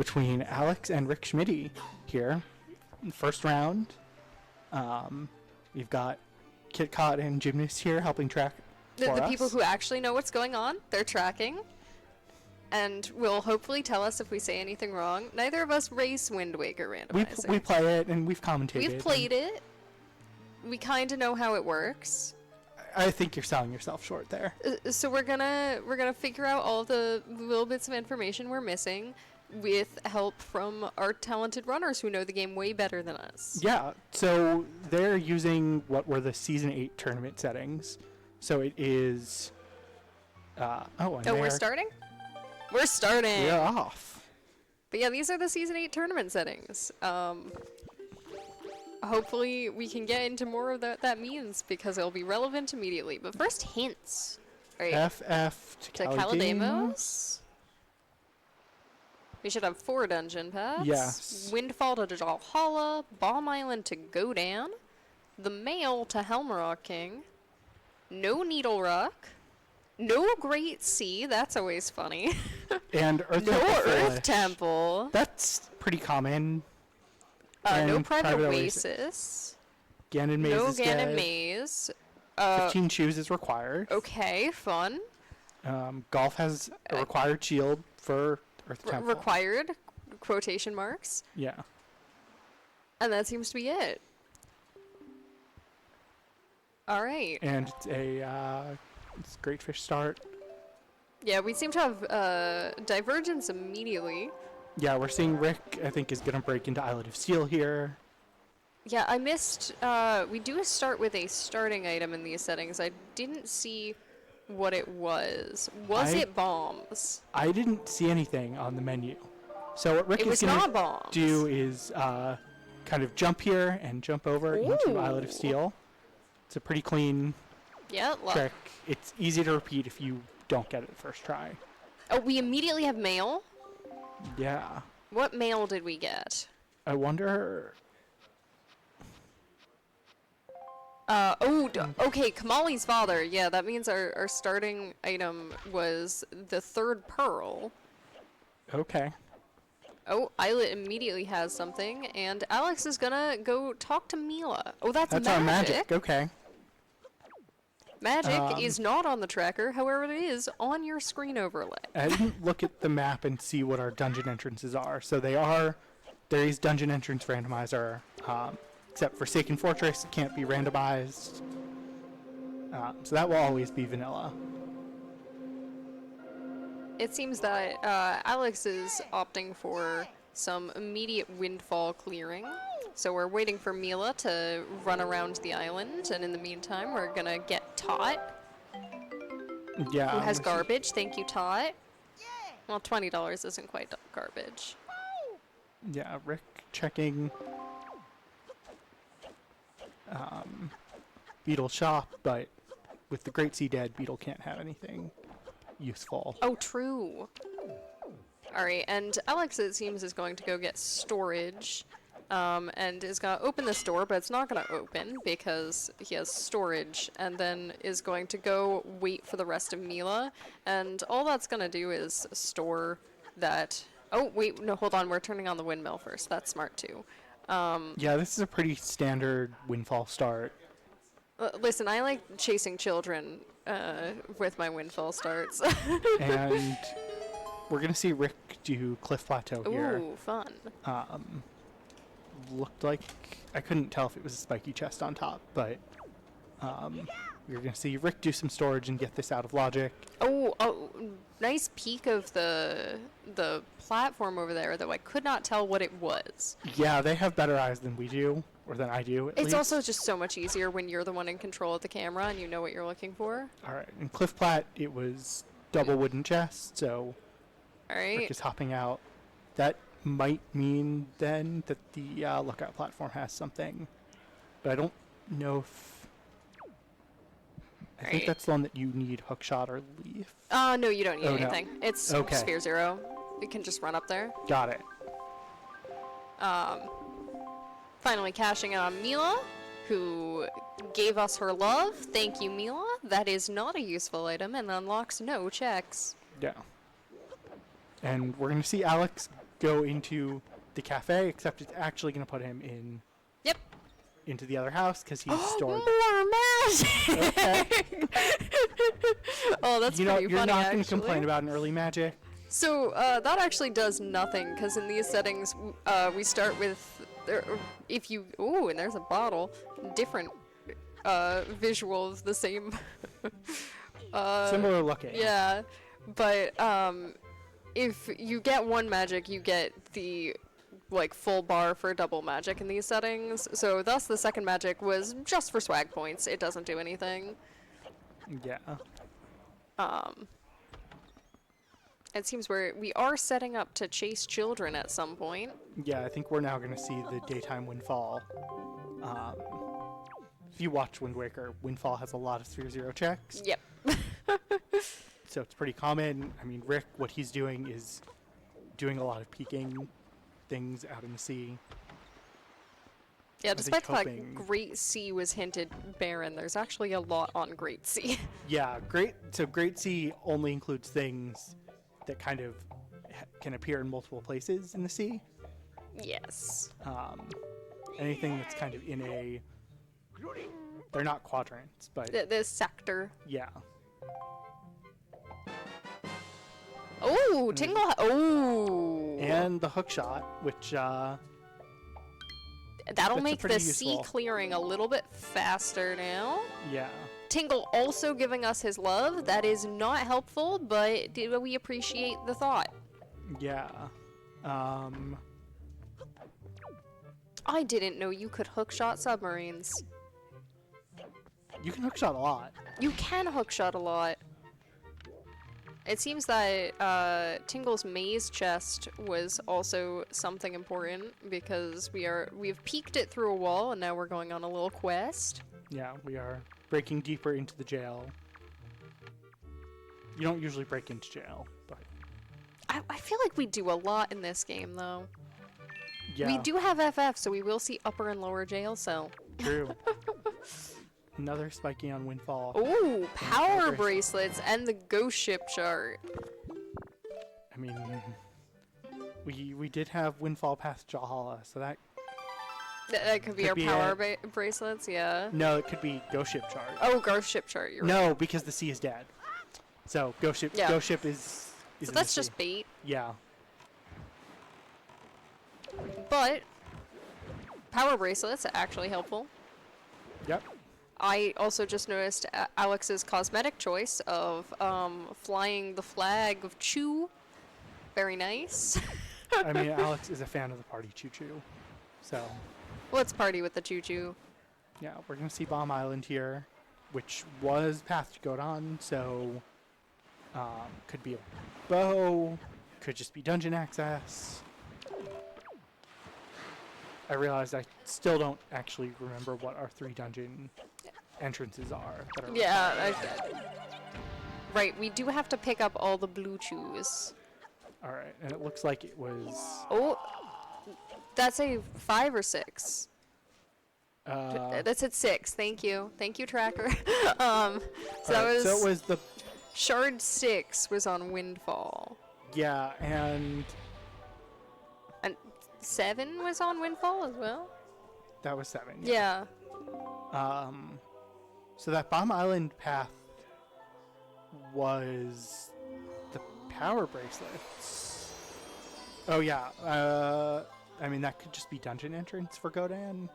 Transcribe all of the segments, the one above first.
between Alex and Rick Schmidty here. First round. We've got KitKat and Gymnast here helping track for The us. people who actually know what's going on, they're tracking. And will hopefully tell us if we say anything wrong. Neither of us race Wind Waker Randomizer. We play it and we've commentated. We've played it. We kind of know how it works. I think you're selling yourself short there. So we're gonna figure out all the little bits of information we're missing with help from our talented runners who know the game way better than us. Yeah, so they're using what were the Season 8 tournament settings. So it is... we're starting? We're starting! We're off. But yeah, these are the Season 8 tournament settings. Hopefully we can get into more of that means because it'll be relevant immediately. But first, hints. Right. FF to Calidamos. We should have 4 dungeon paths. Yes. Windfall to Valhalla, Bomb Island to Godan, the Mail to Helmrock King, no Needle Rock, no Great Sea, that's always funny. And Earth no Temple Earth Foolish. Temple. That's pretty common. No Private Oasis. Ganon Maze no is Ganon dead. Maze. 15 shoes is required. Okay, fun. Golf has a required shield for Earth Temple. Required, quotation marks. Yeah. And that seems to be it. All right. And it's a Great Fish start. Yeah, we seem to have divergence immediately. Yeah, we're seeing Rick, I think, is going to break into Islet of Steel here. Yeah, I missed... we do start with a starting item in these settings. I didn't see what it was. Was it bombs? I didn't see anything on the menu. So what Rick is going to do is kind of jump here and jump over into Islet of Steel. It's a pretty clean trick. It's easy to repeat if you don't get it the first try. Oh, we immediately have mail? Yeah. What mail did we get? I wonder... okay, Kamali's father. Yeah, that means our starting item was the 3rd pearl. Okay. Oh, Islet immediately has something, and Alex is gonna go talk to Mila. Oh, that's magic. Our magic, okay. Magic is not on the tracker, however it is on your screen overlay. I didn't look at the map and see what our dungeon entrances are. So there is dungeon entrance randomizer, except Forsaken Fortress, it can't be randomized. So that will always be vanilla. It seems that Alex is opting for some immediate windfall clearing. So we're waiting for Mila to run around the island, and in the meantime, we're gonna get Tot. Yeah. Who has garbage? Thank you, Tot. Well, $20 isn't quite garbage. Yeah, Rick checking Beetle shop, but with the Great Sea dead, Beetle can't have anything useful. Oh, true. Alright, and Alex, it seems, is going to go get storage. And is going to open the store, but it's not going to open because he has storage, and then is going to go wait for the rest of Mila, and all that's going to do is store that... Oh, wait, no, hold on, we're turning on the windmill first. That's smart, too. Yeah, this is a pretty standard windfall start. Listen, I like chasing children with my windfall starts. And we're going to see Rick do Cliff Plateau here. Ooh, fun. Looked like I couldn't tell if it was a spiky chest on top, but you're gonna see Rick do some storage and get this out of logic. Oh, nice peek of the platform over there, though I could not tell what it was. Yeah, they have better eyes than we do, or than I do. At least. Also just so much easier when you're the one in control of the camera and you know what you're looking for. All right, in Cliff Plat, it was double wooden chest, so all right. Rick is hopping out. That might mean then that the lookout platform has something, but I don't know if... I think that's the one that you need hookshot or leaf. No, you don't need anything. No. It's Sphere 0. You can just run up there. Got it. Finally cashing out on Mila, who gave us her love. Thank you, Mila. That is not a useful item and unlocks no checks. Yeah. And we're going to see Alex go into the cafe, except it's actually going to put him in. Yep. Into the other house because he's stored. More magic! Okay. Oh, that's pretty funny, you're not going to complain about an early magic. So, that actually does nothing, because in these settings, we start with, if you, ooh, and there's a bottle, different, visual of the same, Similar looking. Yeah, but, if you get one magic, you get the, like, full bar for double magic in these settings, so thus the second magic was just for swag points. It doesn't do anything. Yeah. It seems we are setting up to chase children at some point. Yeah, I think we're now going to see the daytime windfall. If you watch Wind Waker, windfall has a lot of 3-0 checks. Yep. So it's pretty common. I mean, Rick, what he's doing is doing a lot of peeking things out in the sea. Yeah, despite the fact Great Sea was hinted barren, there's actually a lot on Great Sea. Yeah, so Great Sea only includes things that kind of can appear in multiple places in the sea. Yes. Anything that's kind of in a... They're not quadrants, but... The sector. Yeah. Oh, Tingle... Oh! And the hook shot, which... That'll make the sea clearing a little bit faster now. Yeah. Tingle also giving us his love. That is not helpful, but we appreciate the thought. Yeah. I didn't know you could hookshot submarines. You can hookshot a lot. You can hookshot a lot. It seems that Tingle's maze chest was also something important because we've peeked it through a wall and now we're going on a little quest. Yeah, we are breaking deeper into the jail. You don't usually break into jail, but... I feel like we do a lot in this game, though. Yeah. We do have FF, so we will see upper and lower jail cell. True. Another spiky on Windfall. Ooh, power bracelets and the ghost ship chart. I mean, we did have Windfall past Jahala, so that... That could be our power bracelets, yeah. No, it could be ghost ship chart. Oh, ghost ship chart, you're right. No, because the sea is dead. So, ghost ship is so that's just bait. Yeah. But power bracelets are actually helpful. Yep. I also just noticed Alex's cosmetic choice of flying the flag of Choo. Very nice. I mean, Alex is a fan of the party choo-choo. So. Let's party with the choo-choo. Yeah, we're going to see Bomb Island here, which was Path to Godon, so could be a bow, could just be dungeon access. I realized I still don't actually remember what our 3 dungeon entrances are. Yeah, right, we do have to pick up all the blue chews. Alright, and it looks like it was... Oh, that's a 5 or 6. That's at 6, thank you. Thank you, tracker. So it was the... Shard 6 was on Windfall. Yeah, and 7 was on Windfall as well? That was 7. Yeah. So that Bomb Island path was the power bracelets. Oh yeah. I mean that could just be dungeon entrance for Godan.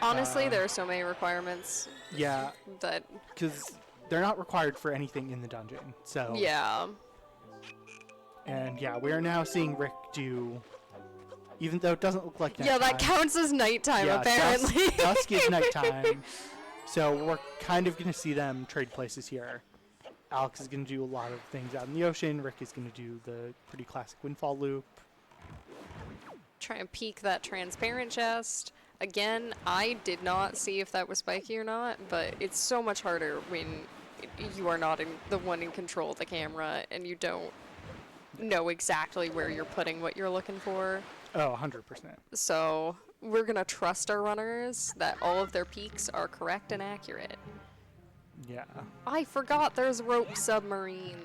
Honestly, there are so many requirements. Yeah. That because they're not required for anything in the dungeon. So. Yeah. And yeah, we are now seeing Rick do, even though it doesn't look like nighttime. Yeah, that counts as nighttime, apparently. Dusk is nighttime. So we're kind of going to see them trade places here. Alex is going to do a lot of things out in the ocean. Rick is going to do the pretty classic Windfall loop. Try and peek that transparent chest. Again, I did not see if that was spiky or not, but it's so much harder when you are not the one in control of the camera and you don't know exactly where you're putting what you're looking for. Oh, 100%. So we're going to trust our runners that all of their peaks are correct and accurate. Yeah. I forgot there's rope submarine.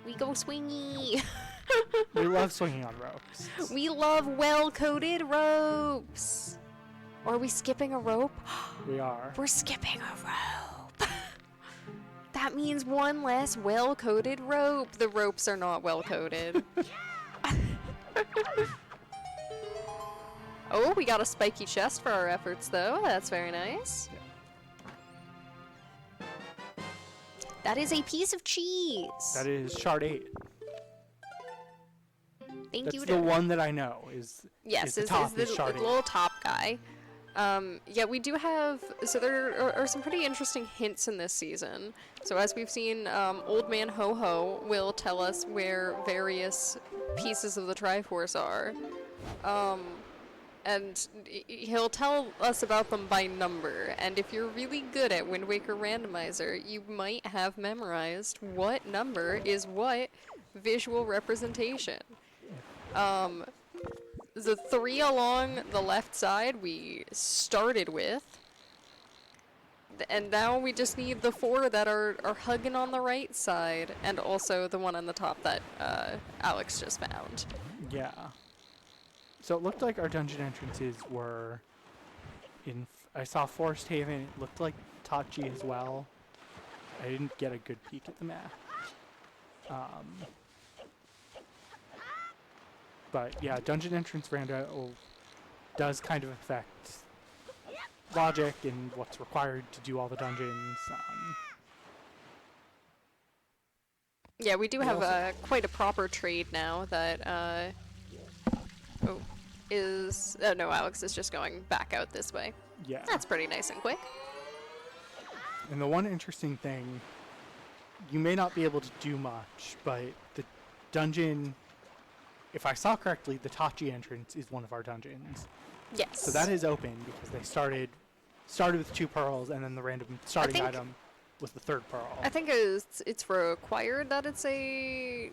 We go swingy. We love swinging on ropes. We love well-coated ropes. Or are we skipping a rope? We are. We're skipping a rope. That means one less well-coated rope. The ropes are not well-coated. Oh, we got a spiky chest for our efforts, though. That's very nice. Yeah. That is a piece of cheese. That is shard 8. Thank you. That's the one that I know is. Yes, is the shard 8. Little top guy. Yeah, we do have. So there are some pretty interesting hints in this season. So as we've seen, Old Man Ho Ho will tell us where various pieces of the Triforce are. And he'll tell us about them by number. And if you're really good at Wind Waker Randomizer, you might have memorized what number is what visual representation. The 3 along the left side we started with. And now we just need the 4 that are hugging on the right side. And also the one on the top that Alex just found. Yeah. So it looked like our dungeon entrances were in... I saw Forest Haven. It looked like Tachi as well. I didn't get a good peek at the map. But yeah, dungeon entrance rando does kind of affect logic and what's required to do all the dungeons. Yeah, we do have quite a proper trade now that... no, Alex is just going back out this way. Yeah. That's pretty nice and quick. And the one interesting thing, you may not be able to do much, but the dungeon, if I saw correctly, the Tachi entrance is one of our dungeons. Yes. So that is open because they started with 2 pearls, and then the random starting item was the 3rd pearl. I think it's required that it's a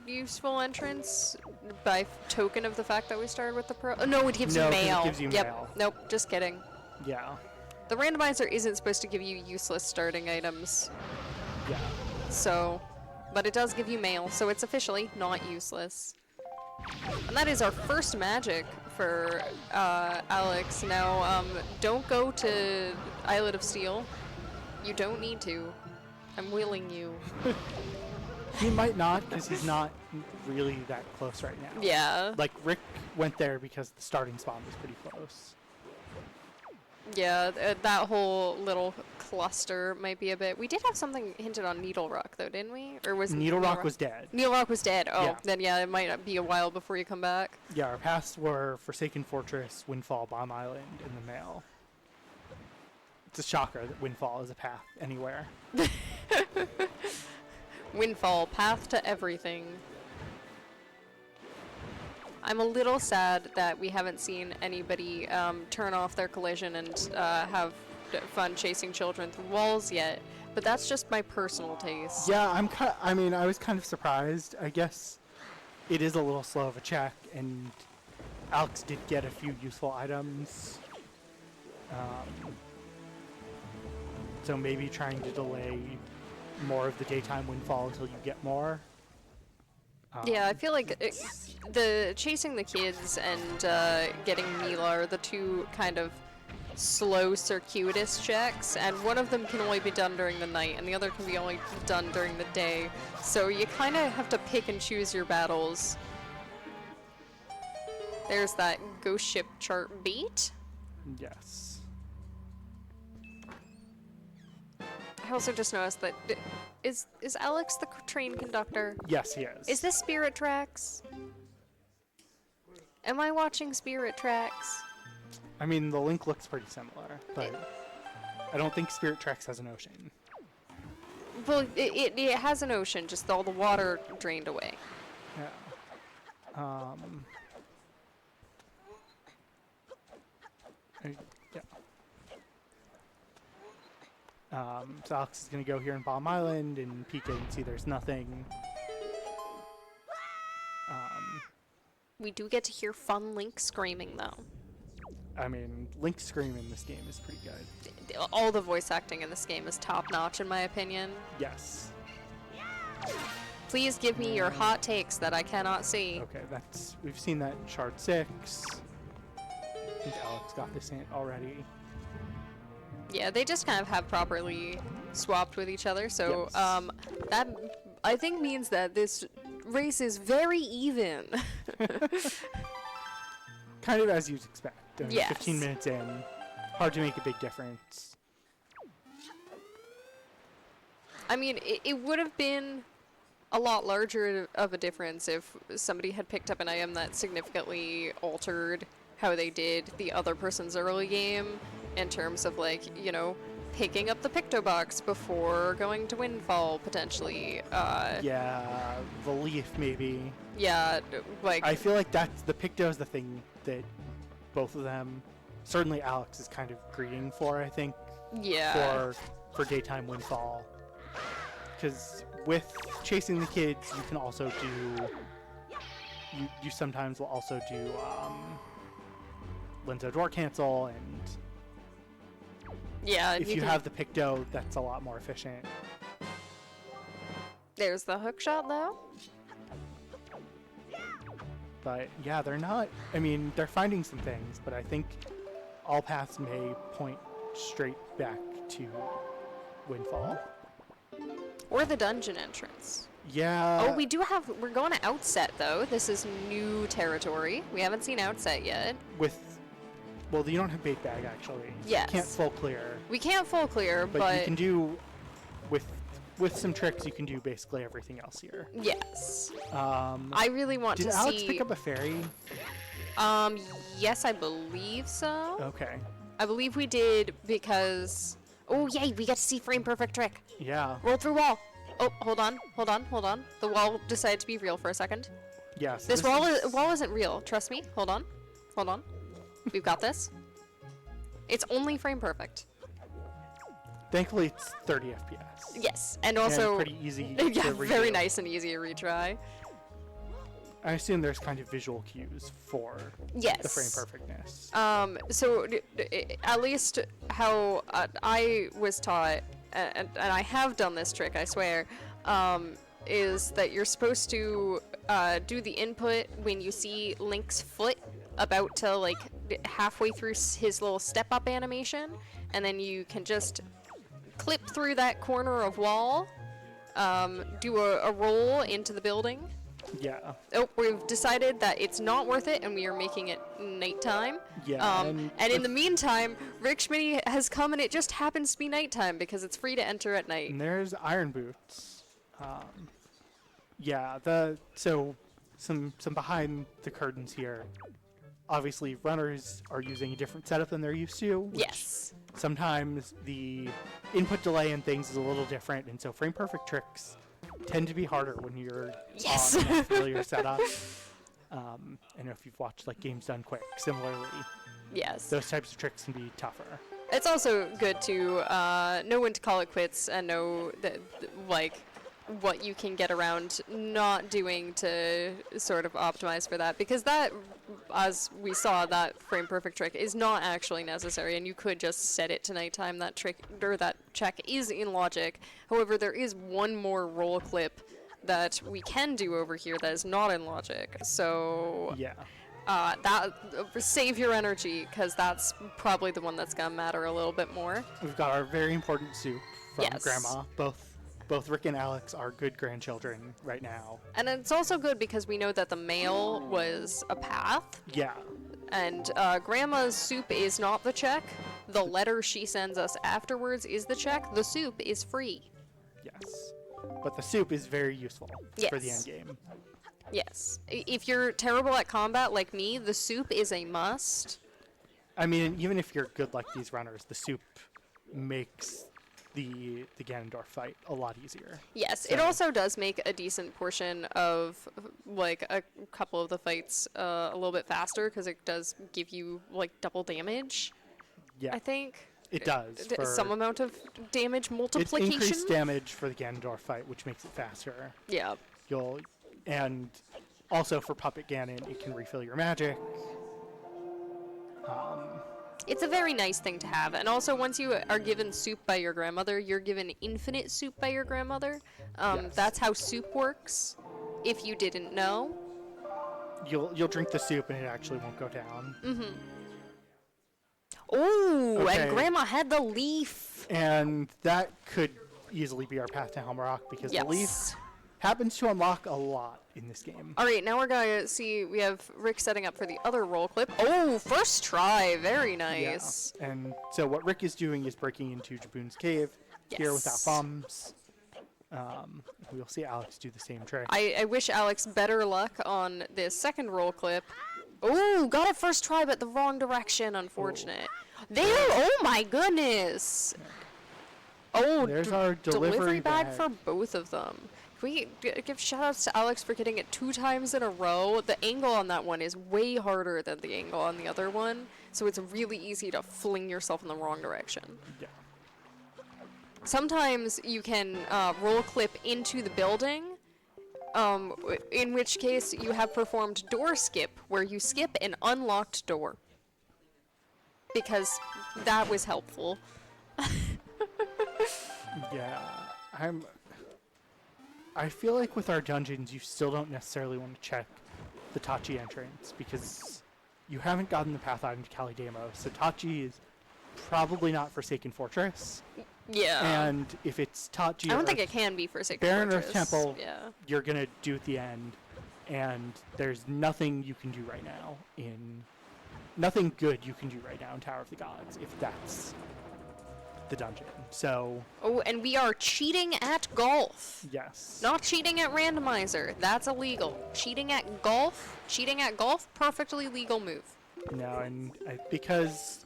useful entrance by token of the fact that we started with the pearl. Oh, no, it gives you mail. It gives you mail. Nope, just kidding. Yeah. The randomizer isn't supposed to give you useless starting items. Yeah. So, but it does give you mail, so it's officially not useless. And that is our first magic for Alex. Now, don't go to Islet of Steel. You don't need to. I'm willing you. He might not, because he's not really that close right now. Yeah. Like, Rick went there because the starting spawn was pretty close. Yeah, that whole little cluster might be a bit... We did have something hinted on Needle Rock, though, didn't we? Or was Needle Rock was dead. Needle Rock was dead. Oh, yeah. Then yeah, it might not be a while before you come back. Yeah, our paths were Forsaken Fortress, Windfall, Bomb Island, and the Mail. It's a shocker that Windfall is a path anywhere. Windfall, path to everything. I'm a little sad that we haven't seen anybody turn off their collision and have fun chasing children through walls yet, but that's just my personal taste. Yeah, I was kind of surprised. I guess it is a little slow of a check, and Alex did get a few useful items. So maybe trying to delay more of the daytime Windfall until you get more. Yeah, I feel like the chasing the kids and getting Mila are the 2 kind of slow, circuitous checks, and one of them can only be done during the night, and the other can be only done during the day. So you kind of have to pick and choose your battles. There's that ghost ship chart beat. Yes. I also just noticed that is Alex the train conductor? Yes, he is. Is this Spirit Tracks? Am I watching Spirit Tracks? I mean, the link looks pretty similar, but I don't think Spirit Tracks has an ocean. Well, it has an ocean, just all the water drained away. Yeah. So Alex is going to go here in Bomb Island and peek and see there's nothing. We do get to hear fun Link screaming, though. I mean, Link's scream in this game is pretty good. All the voice acting in this game is top-notch, in my opinion. Yes. please give me your hot takes that I cannot see. Okay, we've seen that shard 6. I think Alex got this in already. Yeah, they just kind of have properly swapped with each other, so yes. That I think means that this race is very even. Kind of as you'd expect. I mean, yes. 15 minutes in, hard to make a big difference. I mean, it would have been a lot larger of a difference if somebody had picked up an item that significantly altered how they did the other person's early game in terms of, like, you know, picking up the Picto Box before going to Windfall, potentially. Yeah, the leaf, maybe. Yeah, like... I feel like the Picto is the thing that both of them, certainly Alex is kind of greeting for, I think. Yeah. For daytime Windfall. Because with chasing the kids, you can also do... You sometimes will also do Linzo Door Cancel, and... Yeah, if you have the Picto, that's a lot more efficient. There's the hook shot, though. But yeah, they're not... I mean, they're finding some things, but I think all paths may point straight back to Windfall. Or the dungeon entrance. Yeah. Oh, we're going to Outset, though. This is new territory. We haven't seen Outset yet. Well, you don't have bait bag, actually. Yes. You can't full clear. We can't full clear, but... you can do... With some tricks, you can do basically everything else here. Yes. I really want to see... Did Alex pick up a fairy? Yes, I believe so. Okay. I believe we did because... Oh, yay, we get to see frame perfect trick. Yeah. Roll through wall. Oh, hold on. The wall decided to be real for a second. Yes. This wall isn't real. Trust me. Hold on. We've got this. It's only frame perfect. Thankfully, it's 30 FPS. Yes, and also... And pretty easy yeah, to redo. very nice and easy to retry. I assume there's kind of visual cues for the frame perfectness. So at least how I was taught, and I have done this trick, I swear, is that you're supposed to do the input when you see Link's foot about to, like, halfway through his little step-up animation, and then you can just clip through that corner of wall, do a roll into the building. Yeah. Oh, we've decided that it's not worth it, and we are making it nighttime. Yeah. And in the meantime, Rick Schmidty has come, and it just happens to be nighttime because it's free to enter at night. And there's Iron Boots. Yeah. So some behind the curtains here. Obviously, runners are using a different setup than they're used to. Yes. Sometimes the input delay and things is a little different, and so frame perfect tricks tend to be harder when you're yes. on a familiar setup. I know if you've watched like Games Done Quick, similarly. Yes. Those types of tricks can be tougher. It's also good to know when to call it quits and know that, like, what you can get around not doing to sort of optimize for that, because that, as we saw, that frame perfect trick is not actually necessary, and you could just set it to nighttime. That trick or that check is in logic. However, there is one more roll clip that we can do over here that is not in logic. So yeah, that save your energy, because that's probably the one that's gonna matter a little bit more. We've got our very important soup from yes. Grandma. Both Rick and Alex are good grandchildren right now. And it's also good because we know that the mail was a path. Yeah. And Grandma's soup is not the check. The letter she sends us afterwards is the check. The soup is free. Yes. But the soup is very useful yes. for the end game. Yes. If you're terrible at combat like me, the soup is a must. I mean, even if you're good like these runners, the soup makes the Ganondorf fight a lot easier. Yes, so. It also does make a decent portion of, like, a couple of the fights a little bit faster, because it does give you, like, double damage. Yeah. I think. It does. Some amount of damage multiplication. It's increased damage for the Ganondorf fight, which makes it faster. Yeah. And also for Puppet Ganon, it can refill your magic. It's a very nice thing to have. And also, once you are given soup by your grandmother, you're given infinite soup by your grandmother. Yes. That's how soup works, if you didn't know. You'll drink the soup and it actually won't go down. Mm-hmm. Oh, okay. And Grandma had the leaf. And that could easily be our path to Helmrock because the leaf happens to unlock a lot in this game. All right, now we're going to see, we have Rick setting up for the other roll clip. Oh, first try. Very nice. Yeah. And so what Rick is doing is breaking into Jaboon's cave here without bombs. We'll see Alex do the same trick. I wish Alex better luck on this second roll clip. Oh, got it first try, but the wrong direction, unfortunate. There, oh my goodness. Oh, there's our delivery bag for both of them. Can we give shout-outs to Alex for getting it 2 times in a row? The angle on that one is way harder than the angle on the other one, so it's really easy to fling yourself in the wrong direction. Yeah. Sometimes you can roll clip into the building, in which case you have performed door skip, where you skip an unlocked door. Because that was helpful. Yeah, I feel like with our dungeons, you still don't necessarily want to check the Tachi entrance, because you haven't gotten the path item to Kalidamo, so Tachi is probably not Forsaken Fortress. Yeah. And if it's Tachi, I don't think it can be Forsaken Barren Fortress. Earth Temple, yeah. You're going to do at the end, and there's nothing you can do right now nothing good you can do right now in Tower of the Gods, if that's the dungeon. So. Oh, and we are cheating at golf. Yes. Not cheating at randomizer. That's illegal. Cheating at golf, perfectly legal move. No, and because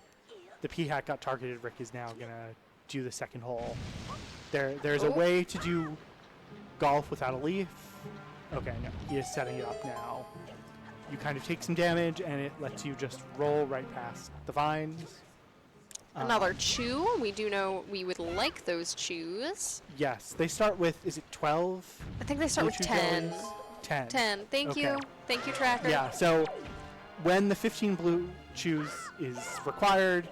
the P-Hack got targeted, Rick is now going to do the second hole. There's a way to do golf without a leaf. Okay, no, he is setting it up now. You kind of take some damage, and it lets you just roll right past the vines. Another chew. We do know we would like those chews. Yes, they start with, is it 12? I think they start with 10. 10. 10. Thank you. Thank you, Tracker. Yeah, so when the 15 blue chews is required,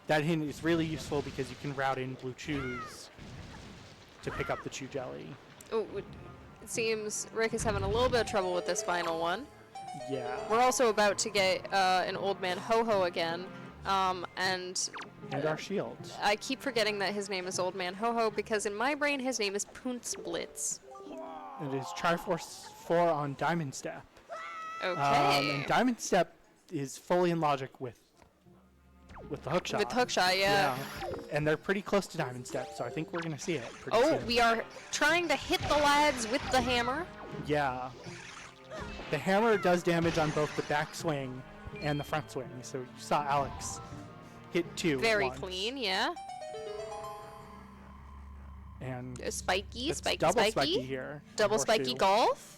that hint is really useful because you can route in blue chews to pick up the chew jelly. Oh, it seems Rick is having a little bit of trouble with this final one. Yeah. We're also about to get an old man Ho-Ho again, and our shield. I keep forgetting that his name is Old Man Ho-Ho because in my brain his name is Poontzblitz. It is Triforce 4 on Diamond Step. Okay. And Diamond Step is fully in logic with the hookshot. With hookshot, yeah. And they're pretty close to Diamond Step, so I think we're going to see it pretty soon. We are trying to hit the lads with the hammer. Yeah. The hammer does damage on both the back swing and the front swing, so you saw Alex hit 2 Very clean, yeah. And spiky here. Double spiky golf.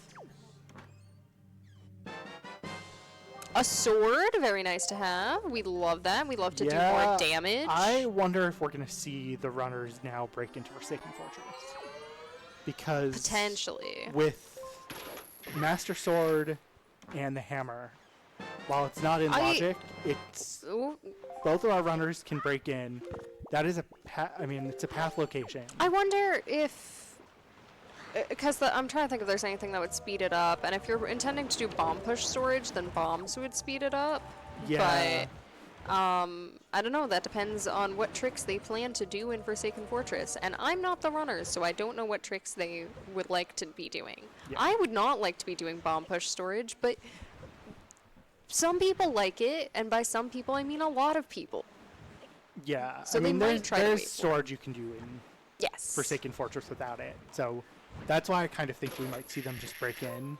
A sword, very nice to have. We love that. We love to do more damage. I wonder if we're going to see the runners now break into Forsaken Fortress. Because potentially. With Master Sword and the hammer, while it's not in logic, it's both of our runners can break in. That is it's a path location. I wonder if, because I'm trying to think if there's anything that would speed it up, and if you're intending to do bomb push storage, then bombs would speed it up. Yeah. But I don't know. That depends on what tricks they plan to do in Forsaken Fortress, and I'm not the runners, so I don't know what tricks they would like to be doing. Yeah. I would not like to be doing bomb push storage, but some people like it, and by some people I mean a lot of people. Yeah, so there's storage you can do in Forsaken Fortress without it. So that's why I kind of think we might see them just break in.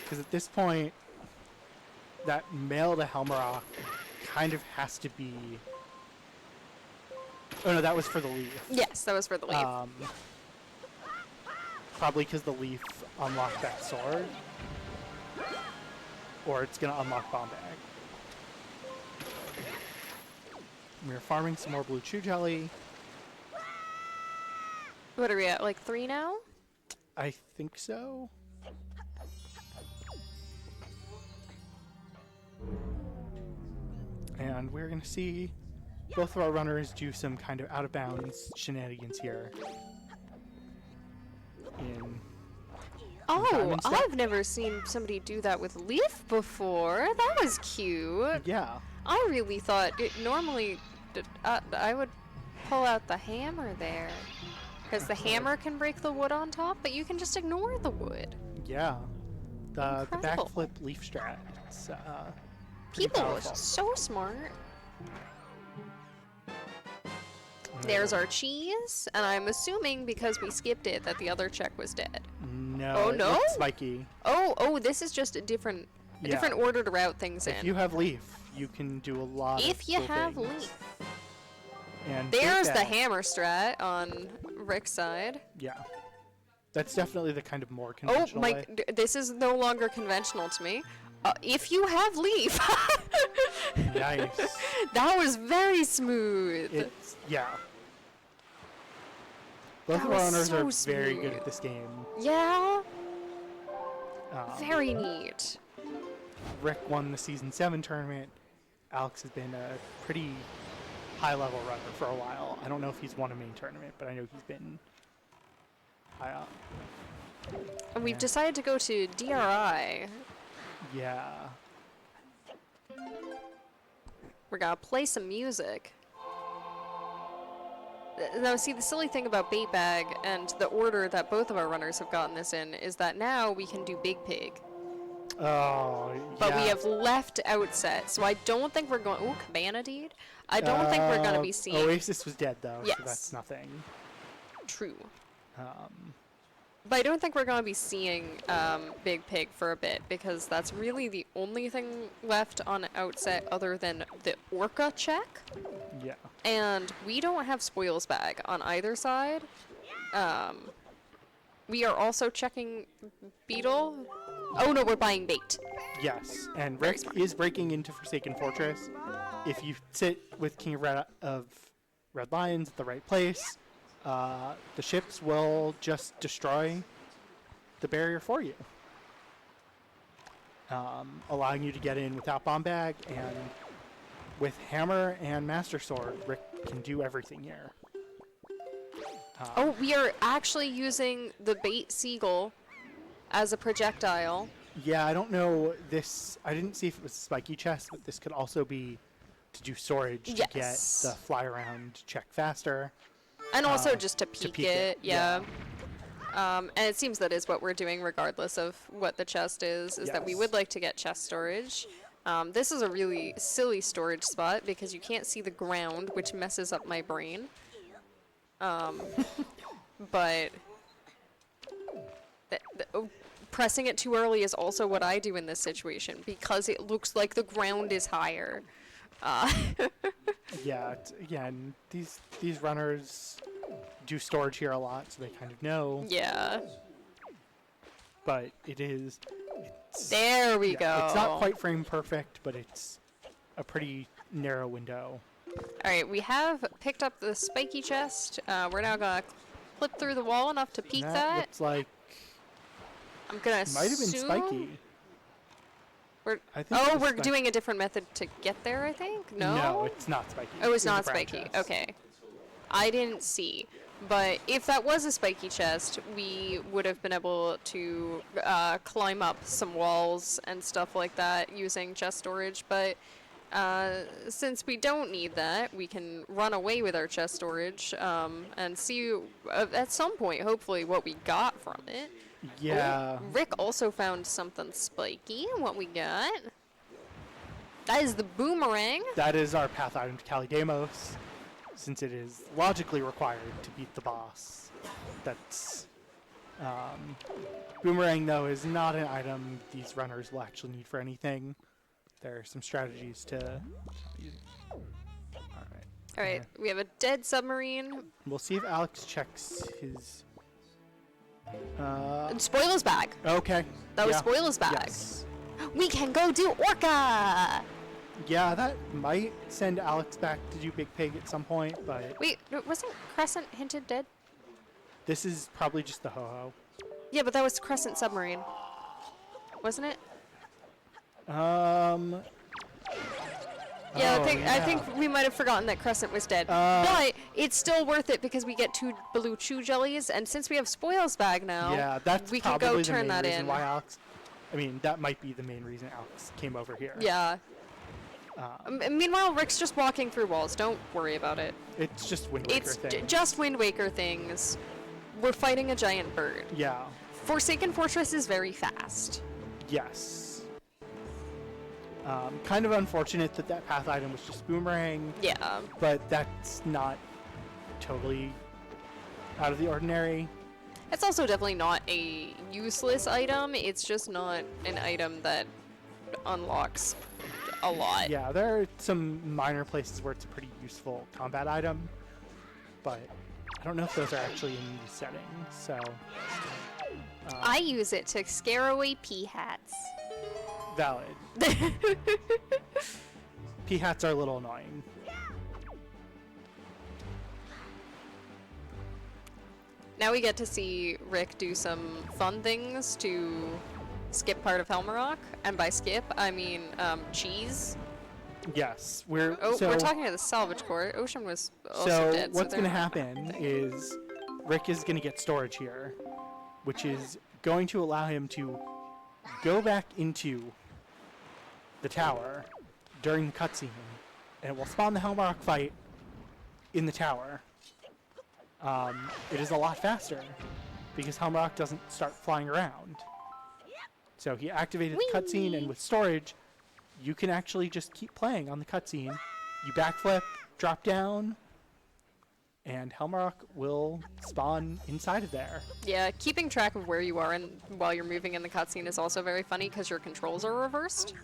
Because at this point, that mail to Helmrock kind of has to be... Oh no, that was for the leaf. Yes, that was for the leaf. Probably because the leaf unlocked that sword. Or it's going to unlock Bomb Bag. We're farming some more blue chew jelly. What are we at, like 3 now? I think so. And we're going to see both of our runners do some kind of out-of-bounds shenanigans here. Oh, I've never seen somebody do that with Leaf before. That was cute. Yeah. I really thought normally I would pull out the hammer there. Because the hammer can break the wood on top, but you can just ignore the wood. Yeah. The backflip Leaf strat. It's people are so smart. There's our cheese, and I'm assuming because we skipped it that the other check was dead. No. Oh no. Spiky. Oh, this is just a different order to route things in. If you have Leaf, you can do a lot of If you have things. Leaf. And there's the hammer strat on Rick's side. Yeah. That's definitely the kind of more conventional way. This is no longer conventional to me. If you have Leaf. Nice. That was very smooth. Yeah. Both of our runners are very good at this game. Yeah. Very neat. Rick won the Season 7 tournament. Alex has been a pretty high-level runner for a while. I don't know if he's won a main tournament, but I know he's been high up. And we've decided to go to DRI. Yeah. We're gonna play some music. Now, see, the silly thing about Bait Bag and the order that both of our runners have gotten this in is that now we can do Big Pig. Oh, yeah. But we have left Outset, so I don't think we're going... Ooh, Cabana Deed? I don't think we're going to be seeing... Oasis was dead, though, yes. So that's nothing. True. But I don't think we're going to be seeing Big Pig for a bit, because that's really the only thing left on Outset other than the Orca check. Yeah. And we don't have Spoils Bag on either side. We are also checking Beetle. Oh no, we're buying bait. Yes, and Rick is breaking into Forsaken Fortress. If you sit with King of Red Lions at the right place, the ships will just destroy the barrier for you, allowing you to get in without bomb bag. And with hammer and master sword, Rick can do everything here. Oh, we are actually using the bait seagull as a projectile. Yeah, I don't know this. I didn't see if it was a spiky chest, but this could also be to do storage to get the fly around check faster. And also just to peek it, yeah. And it seems that is what we're doing regardless of what the chest is that we would like to get chest storage. This is a really silly storage spot because you can't see the ground, which messes up my brain. But pressing it too early is also what I do in this situation because it looks like the ground is higher. Yeah, again, these runners do storage here a lot, so they kind of know. Yeah. But there we go. It's not quite frame perfect, but it's a pretty narrow window. All right, we have picked up the spiky chest. We're now gonna clip through the wall enough to peek that. Looks like I'm gonna assume might have been spiky. We're doing a different method to get there, I think? No, it's not spiky. Oh, it's not spiky. Chest. Okay. I didn't see. But if that was a spiky chest, we would have been able to climb up some walls and stuff like that using chest storage. But since we don't need that, we can run away with our chest storage and see at some point, hopefully, what we got from it. Yeah. Oh, Rick also found something spiky. What we got? That is the boomerang. That is our path item to Kalidamos, since it is logically required to beat the boss. That's boomerang, though, is not an item these runners will actually need for anything. There are some strategies to use. All right, we have a dead submarine. We'll see if Alex checks his... Spoilers bag. Okay. That was spoilers bag. Yes. We can go do Orca. Yeah, that might send Alex back to do Big Pig at some point, but... Wait, wasn't Crescent hinted dead? This is probably just the ho-ho. Yeah, but that was Crescent submarine. Wasn't it? Yeah, I think we might have forgotten that Crescent was dead. But it's still worth it because we get 2 blue chew jellies, and since we have Spoils Bag now, we can go turn that in. Why Alex, I mean, that might be the main reason Alex came over here. Yeah. Meanwhile, Rick's just walking through walls. Don't worry about it. It's just Wind Waker things. It's just Wind Waker things. We're fighting a giant bird. Yeah. Forsaken Fortress is very fast. Yes. Kind of unfortunate that that path item was just Boomerang. Yeah. But that's not totally out of the ordinary. It's also definitely not a useless item. It's just not an item that unlocks a lot. Yeah, there are some minor places where it's a pretty useful combat item, but I don't know if those are actually in these settings, so... I use it to scare away pea-hats. Valid. Pea-hats are a little annoying. Now we get to see Rick do some fun things to skip part of Helmarock, and by skip, I mean cheese. Yes, we're talking to the salvage court. Ocean was also dead. So what's going to happen is Rick is going to get storage here, which is going to allow him to go back into the tower during the cutscene, and it will spawn the Helmarock fight in the tower. It is a lot faster because Helmarock doesn't start flying around. So he activated the cutscene, and with storage, you can actually just keep playing on the cutscene. You backflip, drop down, and Helmarock will spawn inside of there. Yeah, keeping track of where you are and while you're moving in the cutscene is also very funny because your controls are reversed.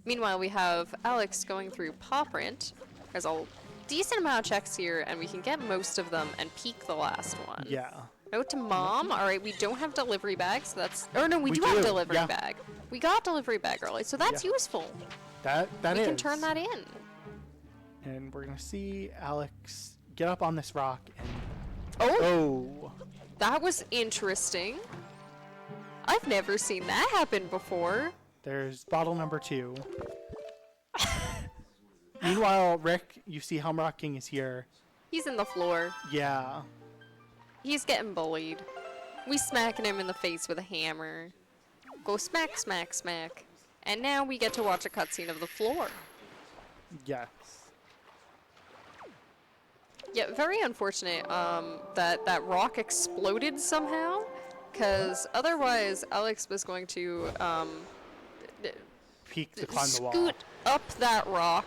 Meanwhile, we have Alex going through Paw Print. There's a decent amount of checks here, and we can get most of them and peek the last one. Yeah. Note to Mom. All right, we don't have delivery bags. So that's... Oh, no, we do have delivery bag. We got delivery bag early, so that's useful. That is. We can turn that in. And we're going to see Alex get up on this rock and... Oh! That was interesting. I've never seen that happen before. There's bottle number 2. Meanwhile, Rick, you see Helmarock King is here. He's in the floor. Yeah. He's getting bullied. We smacking him in the face with a hammer. Go smack, smack, smack. And now we get to watch a cutscene of the floor. Yes. Yeah, very unfortunate that rock exploded somehow, because otherwise Alex was going to peek to climb the wall. Scoot up that rock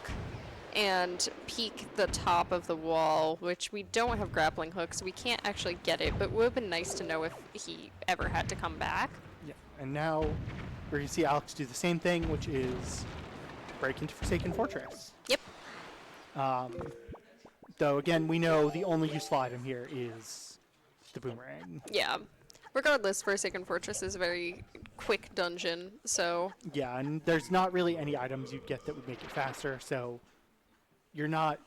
and peek the top of the wall, which we don't have grappling hooks, so we can't actually get it, but it would have been nice to know if he ever had to come back. Yeah, and now we're going to see Alex do the same thing, which is break into Forsaken Fortress. Yep. Though, again, we know the only useful item here is the boomerang. Yeah. Regardless, Forsaken Fortress is a very quick dungeon, so... Yeah, and there's not really any items you'd get that would make it faster, so you're not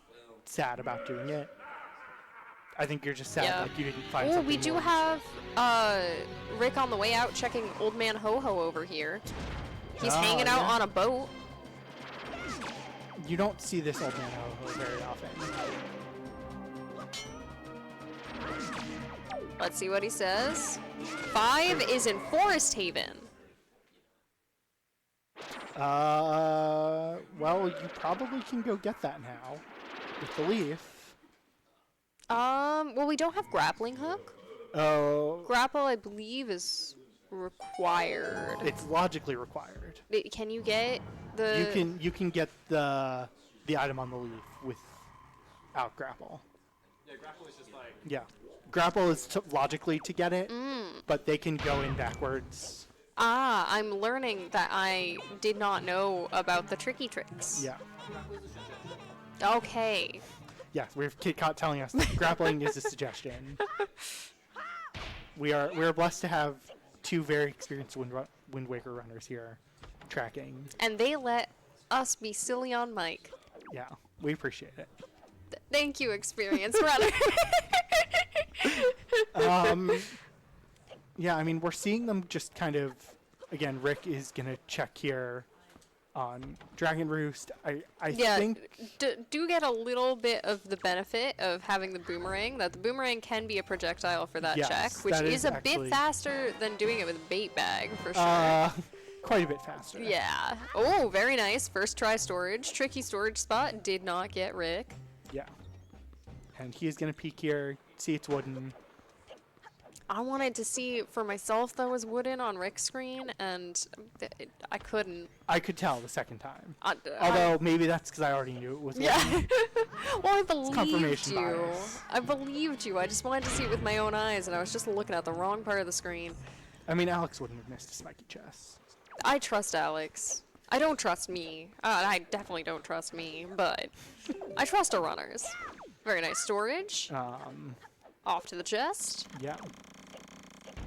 sad about doing it. I think you're just sad like you didn't find something we do more. have Rick on the way out checking Old Man Ho-Ho over here. He's hanging out on a boat. You don't see this Old Man Ho-Ho very often. Let's see what he says. 5 is in Forest Haven. Well, you probably can go get that now with the leaf. Well, we don't have grappling hook. Oh. Grapple, I believe, is required. It's logically required. Can you get the... You can get the item on the leaf without grapple. Yeah, grapple is just like... Yeah. Grapple is logically to get it, but they can go in backwards. Ah, I'm learning that I did not know about the tricky tricks. Yeah. Okay. Yeah, we have Kit Kat telling us that grappling is a suggestion. We are blessed to have 2 very experienced Wind Waker runners here tracking. And they let us be silly on mic. Yeah, we appreciate it. Thank you, experienced runner. Yeah, I mean, we're seeing them just kind of... Again, Rick is going to check here on Dragon Roost. I yeah, think... do get a little bit of the benefit of having the boomerang, that the boomerang can be a projectile for that Yes, check, which is a bit faster than doing it with a bait bag, for sure. Quite a bit faster. Yeah. Oh, very nice. First try storage. Tricky storage spot. Did not get Rick. Yeah. And he is going to peek here, see it's wooden. I wanted to see for myself that was wooden on Rick's screen, and I couldn't. I could tell the second time. Although maybe that's because I already knew it was wooden. Well, I believed you. Bias. I believed you. I just wanted to see it with my own eyes, and I was just looking at the wrong part of the screen. I mean, Alex wouldn't have missed a spiky chest. I trust Alex. I don't trust me. I definitely don't trust me, but I trust our runners. Very nice storage. Off to the chest. Yeah.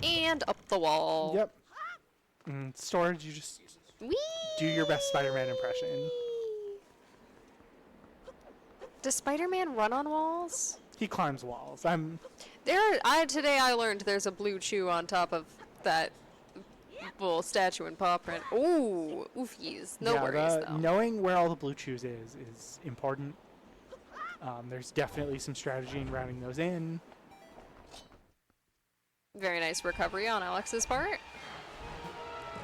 And up the wall. Yep. Storage, you just Whee! do your best Spider-Man impression. Does Spider-Man run on walls? He climbs walls. Today I learned there's a blue chew on top of that little statue and paw print. Ooh, oofies. No worries, though. Knowing where all the blue chews is important. There's definitely some strategy in rounding those in. Very nice recovery on Alex's part.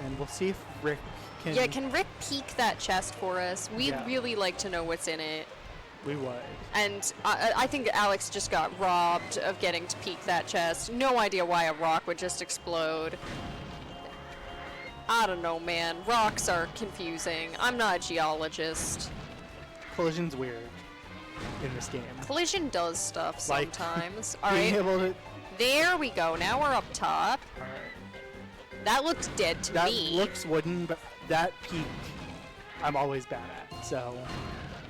And we'll see if Rick can... Yeah, can Rick peek that chest for us? We'd really like to know what's in it. We would. And I think Alex just got robbed of getting to peek that chest. No idea why a rock would just explode. I don't know, man. Rocks are confusing. I'm not a geologist. Collision's weird in this game. Collision does stuff sometimes. Like, All right. Able to... There we go. Now we're up top. All right. That looked dead to me. That looks wooden, but that peak I'm always bad at, so...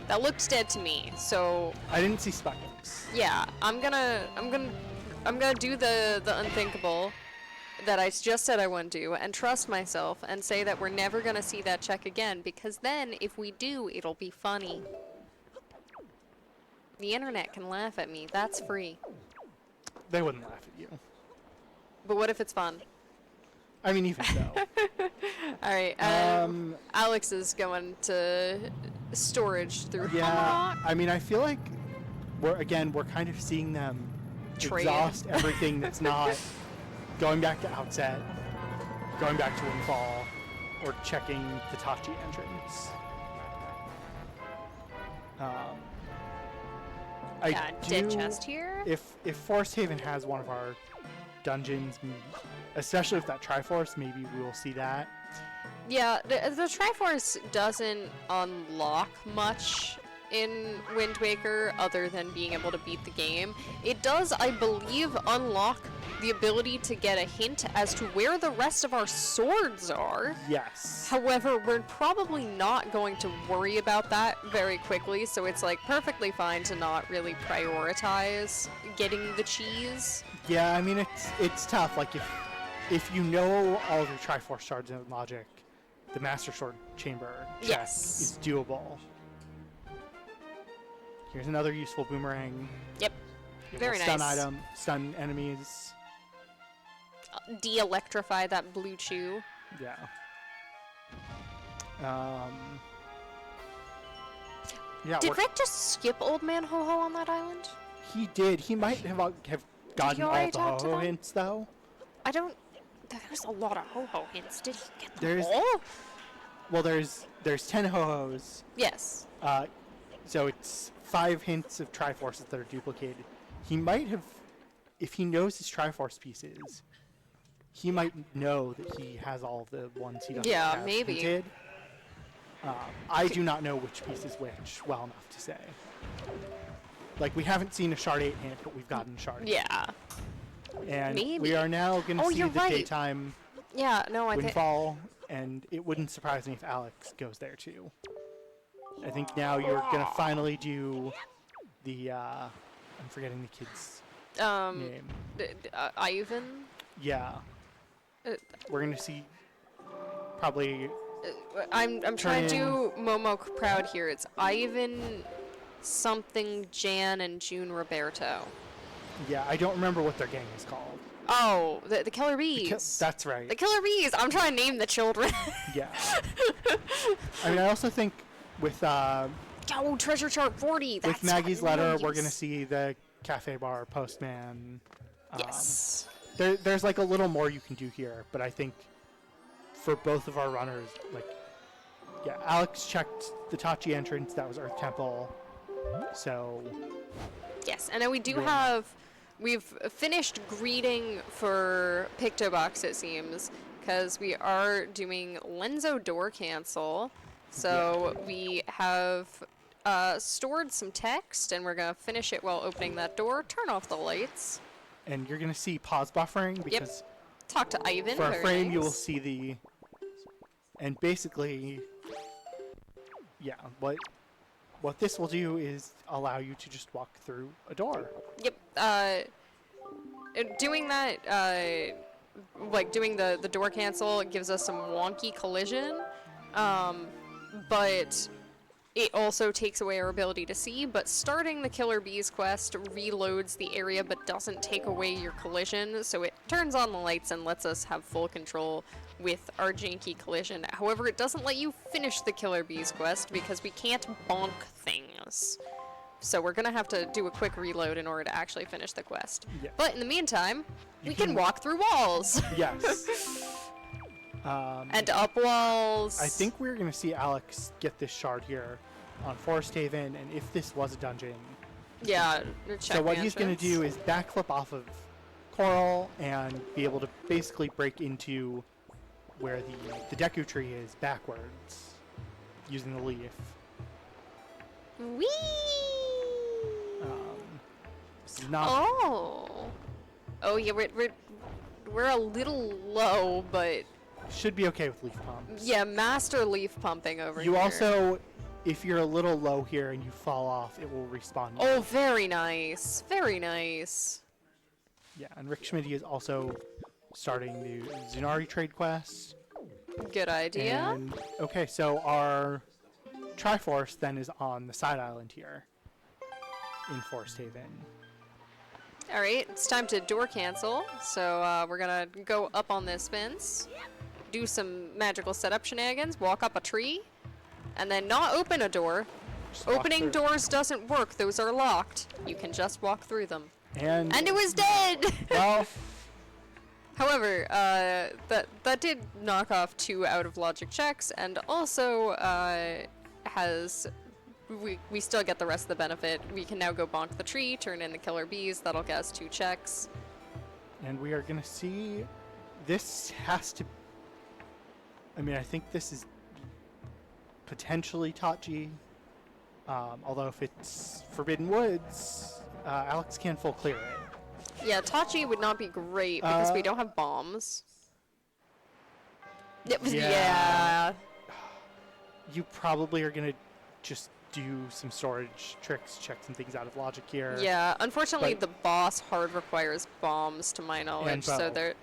That looked dead to me, so... I didn't see spikes. Yeah, I'm gonna do the unthinkable that I just said I wouldn't do, and trust myself, and say that we're never gonna see that check again, because then, if we do, it'll be funny. The internet can laugh at me. That's free. They wouldn't laugh at you. But what if it's fun? I mean, even so. Alright, Alex is going to storage through Yeah, I mean, I feel like we're kind of seeing them exhaust everything that's not going back to outset, going back to windfall, or checking the Tachi entrance. Dead chest here. If Forest Haven has one of our dungeons, especially with that Triforce, maybe we will see that. Yeah, the Triforce doesn't unlock much in Wind Waker other than being able to beat the game. It does, I believe, unlock the ability to get a hint as to where the rest of our swords are. Yes. However, we're probably not going to worry about that very quickly, so it's like perfectly fine to not really prioritize getting the cheese. Yeah, I mean, it's tough. Like, if you know all the Triforce shards and logic, the Master Sword Chamber check is doable. Here's another useful boomerang. Yep. Very nice. Stun item, stun enemies. De-electrify that blue chew. Yeah. Did Rick just skip Old Man Ho-Ho on that island? He did. He might have gotten all the Ho-Ho hints, though. I don't... There's a lot of Ho-Ho hints. Did he get them all? Well, there's 10 Ho-Hos. Yes. So it's 5 hints of Triforces that are duplicated. He might have... If he knows his Triforce pieces, he might know that he has all the ones he doesn't have maybe. hinted. I do not know which piece is which well enough to say. Like, we haven't seen a Shard 8 hint, but we've gotten Shard 8. Yeah. And we are now going to see the daytime windfall, and it wouldn't surprise me if Alex goes there too. I think now you're going to finally do the, I'm forgetting the kid's name. Ivan? Yeah. We're going to see probably... I'm trying to do Momo proud here. It's Ivan, something, Jan, and June Roberto. Yeah, I don't remember what their gang is called. Oh, the killer bees. That's right. The killer bees. I'm trying to name the children. Yeah. I mean, I also think with treasure chart 40. With Maggie's letter, we're gonna see the cafe bar postman. Yes. There's like a little more you can do here, but I think for both of our runners, like, yeah, Alex checked the Tachi entrance. That was Earth Temple. So. Yes, and then we do have. We've finished greeting for Pictobox, it seems, because we are doing Lenzo door cancel. So we have stored some text, and we're going to finish it while opening that door. Turn off the lights. And you're going to see pause buffering because... Talk to Ivan. For a frame, you will see the... And basically... Yeah, what this will do is allow you to just walk through a door. Yep. Doing that, like doing the door cancel gives us some wonky collision, but it also takes away our ability to see. But starting the Killer Bees quest reloads the area but doesn't take away your collision, so it turns on the lights and lets us have full control with our janky collision. However, it doesn't let you finish the Killer Bees quest because we can't bonk things. So we're gonna have to do a quick reload in order to actually finish the quest. Yes. But in the meantime, we can walk through walls. Yes. And up walls. I think we're gonna see Alex get this shard here on Forest Haven, and if this was a dungeon. Yeah. So what he's gonna do is backflip off of Coral and be able to basically break into where the Deku tree is backwards, using the leaf. Whee! Not Oh yeah, we're a little low, but should be okay with leaf pumps. Yeah, master leaf pumping over here. You also, if you're a little low here and you fall off, it will respawn you. Oh, very nice, very nice. Yeah, and Rick Schmidty is also starting the Zunari trade quest. Good idea. And, okay, so our Triforce then is on the side island here in Forest Haven. Alright, it's time to door cancel. So we're gonna go up on this fence, do some magical setup shenanigans, walk up a tree, and then not open a door. Opening doors doesn't work, those are locked. You can just walk through them. And it was dead! Well... However, that did knock off 2 out of logic checks, and also we still get the rest of the benefit. We can now go bonk the tree, turn in the Killer Bees. That'll get us 2 checks. And we are gonna see. This has to. I mean, I think this is potentially Tachi. Although if it's Forbidden Woods, Alex can full clear it. Yeah, Tachi would not be great because we don't have bombs. Yeah. You probably are gonna just do some storage tricks, check some things out of logic here. Yeah, unfortunately the boss hard requires bombs to my knowledge,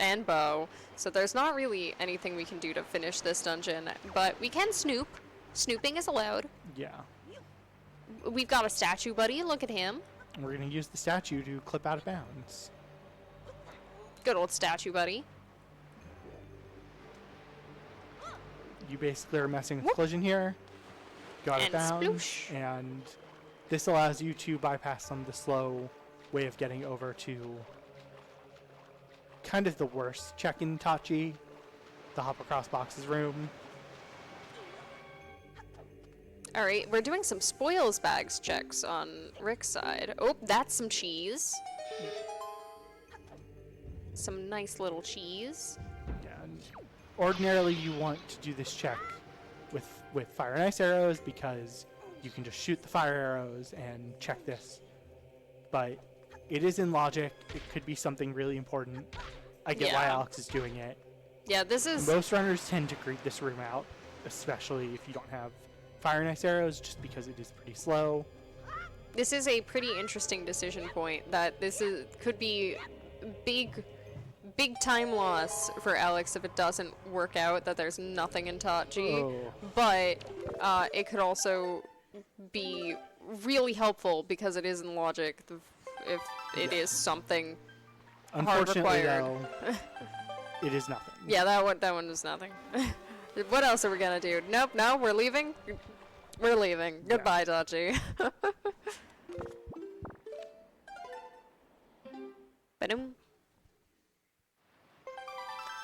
and bow. So there's not really anything we can do to finish this dungeon, but we can snoop. Snooping is allowed. Yeah. We've got a statue buddy, look at him. We're gonna use the statue to clip out of bounds. Good old statue buddy. You basically are messing with collision here. Got it bounds, and this allows you to bypass some of the slow way of getting over to kind of the worst check in Tachi, the hop across boxes room. Alright, we're doing some spoils bags checks on Rick's side. Oh, that's some cheese. Some nice little cheese. Yeah, and ordinarily you want to do this check with fire and ice arrows because you can just shoot the fire arrows and check this. But it is in logic. It could be something really important. I get why Alex is doing it. Yeah, this is... Most runners tend to greet this room out, especially if you don't have fire and ice arrows, just because it is pretty slow. This is a pretty interesting decision point, that this could be big time loss for Alex if it doesn't work out, that there's nothing in Tachi. But it could also be really helpful because it is in logic if it is something Unfortunately, though, it is nothing. Yeah, that one is nothing. What else are we gonna do? Nope, no, we're leaving. We're leaving. Yeah. Goodbye, Dodgy. Ba-dum.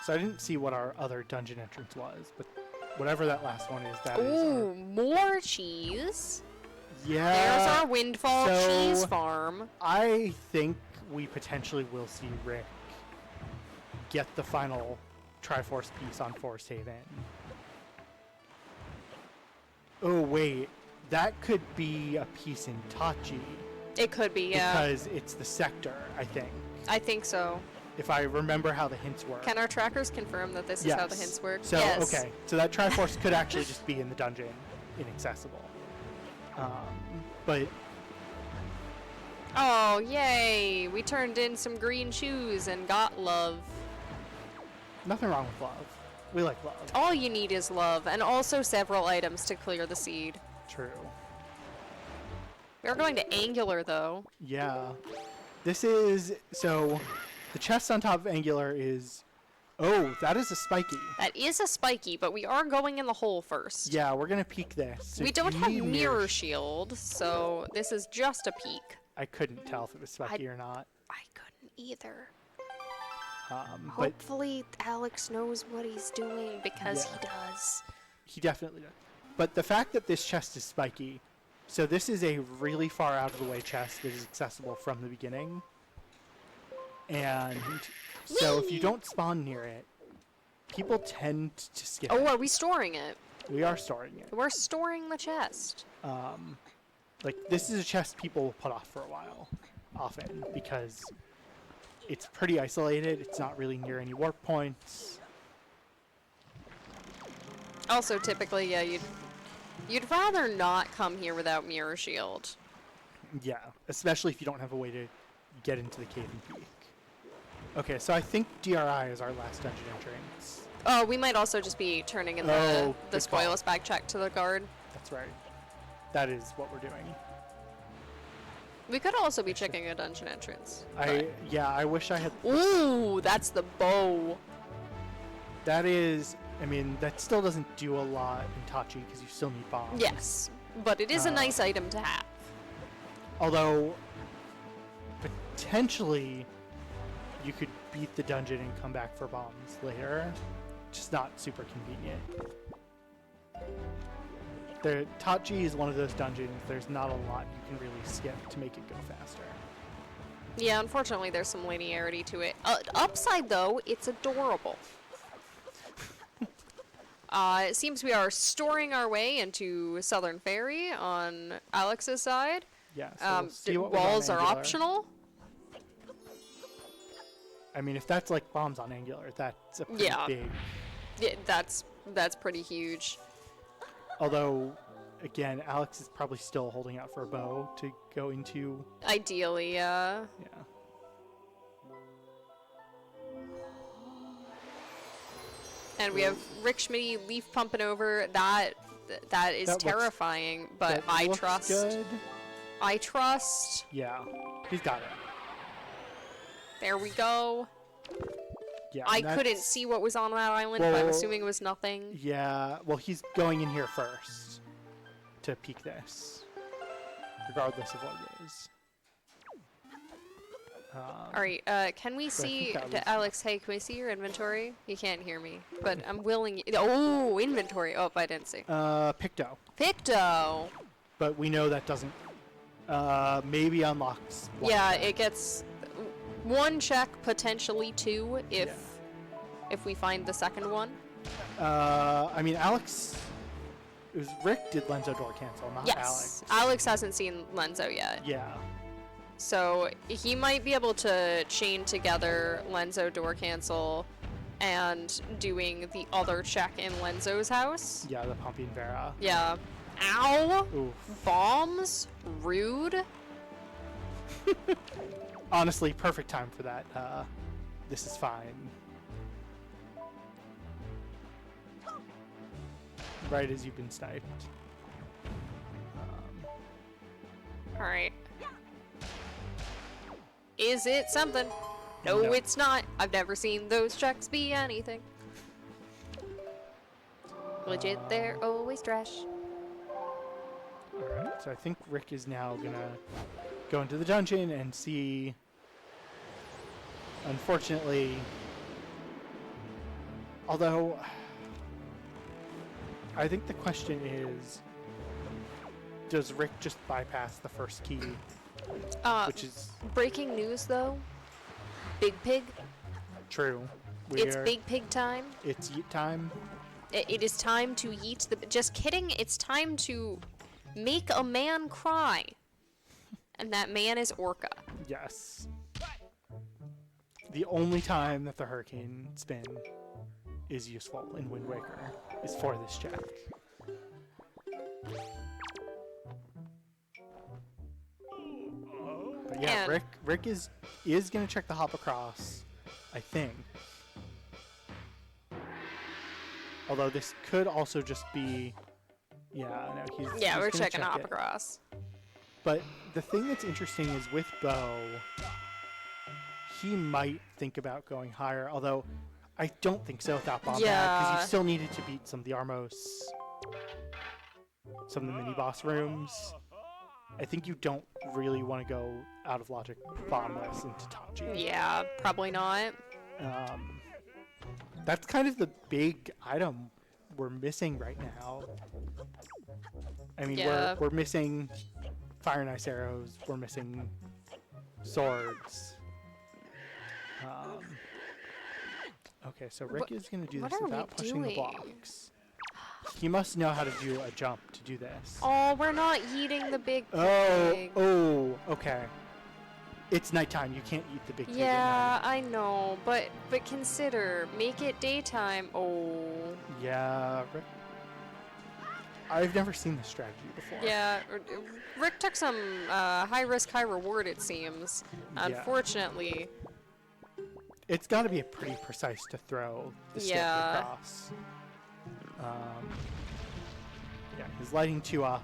So I didn't see what our other dungeon entrance was, but whatever that last one is, that is. Ooh, more cheese. Yeah. There's our windfall cheese farm. I think we potentially will see Rick get the final Triforce piece on Forest Haven. Oh wait, that could be a piece in Tachi. It could be, yeah. Because it's the sector, I think. I think so. If I remember how the hints work. Can our trackers confirm that this is how the hints work? So, yes. Okay, so that Triforce could actually just be in the dungeon, inaccessible. But... Oh, yay! We turned in some green shoes and got love. Nothing wrong with love. We like love. All you need is love, and also several items to clear the seed. True. We're going to Angular, though. Yeah. This is... So, the chest on top of Angular is... Oh, that is a spiky. That is a spiky, but we are going in the hole first. Yeah, we're going to peek this. So we don't have mirror shield, so this is just a peek. I couldn't tell if it was spiky or not. I couldn't either. But hopefully Alex knows what he's doing, because he does. He definitely does. But the fact that this chest is spiky, so this is a really far out of the way chest that is accessible from the beginning. And so if you don't spawn near it, people tend to skip it. Oh, are we storing it? We are storing it. We're storing the chest. Like, this is a chest people will put off for a while, often, because it's pretty isolated. It's not really near any warp points. Also, typically, yeah, you'd rather not come here without mirror shield. Yeah, especially if you don't have a way to get into the cave and peek. Okay, so I think DRI is our last dungeon entrance. Oh, we might also just be turning in the spoilless bag check to the guard. That's right. That is what we're doing. We could also be checking a dungeon entrance. Yeah, I wish I had... Ooh, that's the bow. That is... I mean, that still doesn't do a lot in Tachi because you still need bombs. Yes, but it is a nice item to have. Although, potentially, you could beat the dungeon and come back for bombs later. Just not super convenient. The Tachi is one of those dungeons, there's not a lot you can really skip to make it go faster. Yeah, unfortunately there's some linearity to it. Upside though, it's adorable. It seems we are storing our way into Southern Ferry on Alex's side. Yeah, so we'll see what walls are optional. I mean, if that's like bombs on Angular, that's a pretty big... Yeah, that's pretty huge. Although, again, Alex is probably still holding out for a bow to go into. Ideally, yeah. And we have Rick Schmidty leaf pumping over. That is terrifying, but I trust. Good. I trust. Yeah, he's got it. There we go. Yeah, I couldn't see what was on that island, but I'm assuming it was nothing. Yeah, well, he's going in here first to peek this, regardless of what it is. Alright, can we see, Alex, hey, can we see your inventory? You can't hear me, but I'm willing. Oh, inventory. Oh, I didn't see. Picto. Picto! But we know that doesn't, maybe unlocks. Yeah, it gets one check, potentially two, if we find the second one. I mean, Alex, it was Rick did Lenzo door cancel, not Alex. Alex hasn't seen Lenzo yet. Yeah. So he might be able to chain together Lenzo door cancel and doing the other check in Lenzo's house. Yeah, the Pumping Vera. Yeah. Ow! Oof. Bombs? Rude? Honestly, perfect time for that. This is fine. Right as you've been sniped. Alright. Is it something? No, it's not. I've never seen those trucks be anything. Legit, they're always trash. Alright, so I think Rick is now gonna go into the dungeon and see. Unfortunately, although I think the question is, does Rick just bypass the first key? Which is breaking news though. Big Pig. True. It's Big Pig time. It's yeet time. It is time to yeet the. Just kidding. It's time to make a man cry, and that man is Orca. Yes. The only time that the hurricane spin is useful in Wind Waker is for this check. But yeah, and Rick is gonna check the hop across, I think. Although this could also just be, yeah, no, he's we're gonna checking check hop it. across. But the thing that's interesting is with Bo, he might think about going higher, although I don't think so without Bombad, because you still needed to beat some of the Armos, some of the mini-boss rooms. I think you don't really want to go out of logic bombless into Tachi. Yeah, probably not. That's kind of the big item we're missing right now. I mean, we're missing Fire and Ice Arrows, we're missing swords. Okay, so Rick is going to do this without pushing the blocks. He must know how to do a jump to do this. Oh, we're not eating the big pig. Oh, okay. It's nighttime. You can't eat the big pig at Yeah, night. I know, but consider, make it daytime. Oh. Yeah, Rick. I've never seen this strategy before. Yeah, Rick took some high risk, high reward, it seems. Yeah. Unfortunately. It's got to be pretty precise to throw the stick across. Yeah, he's lighting 2 up.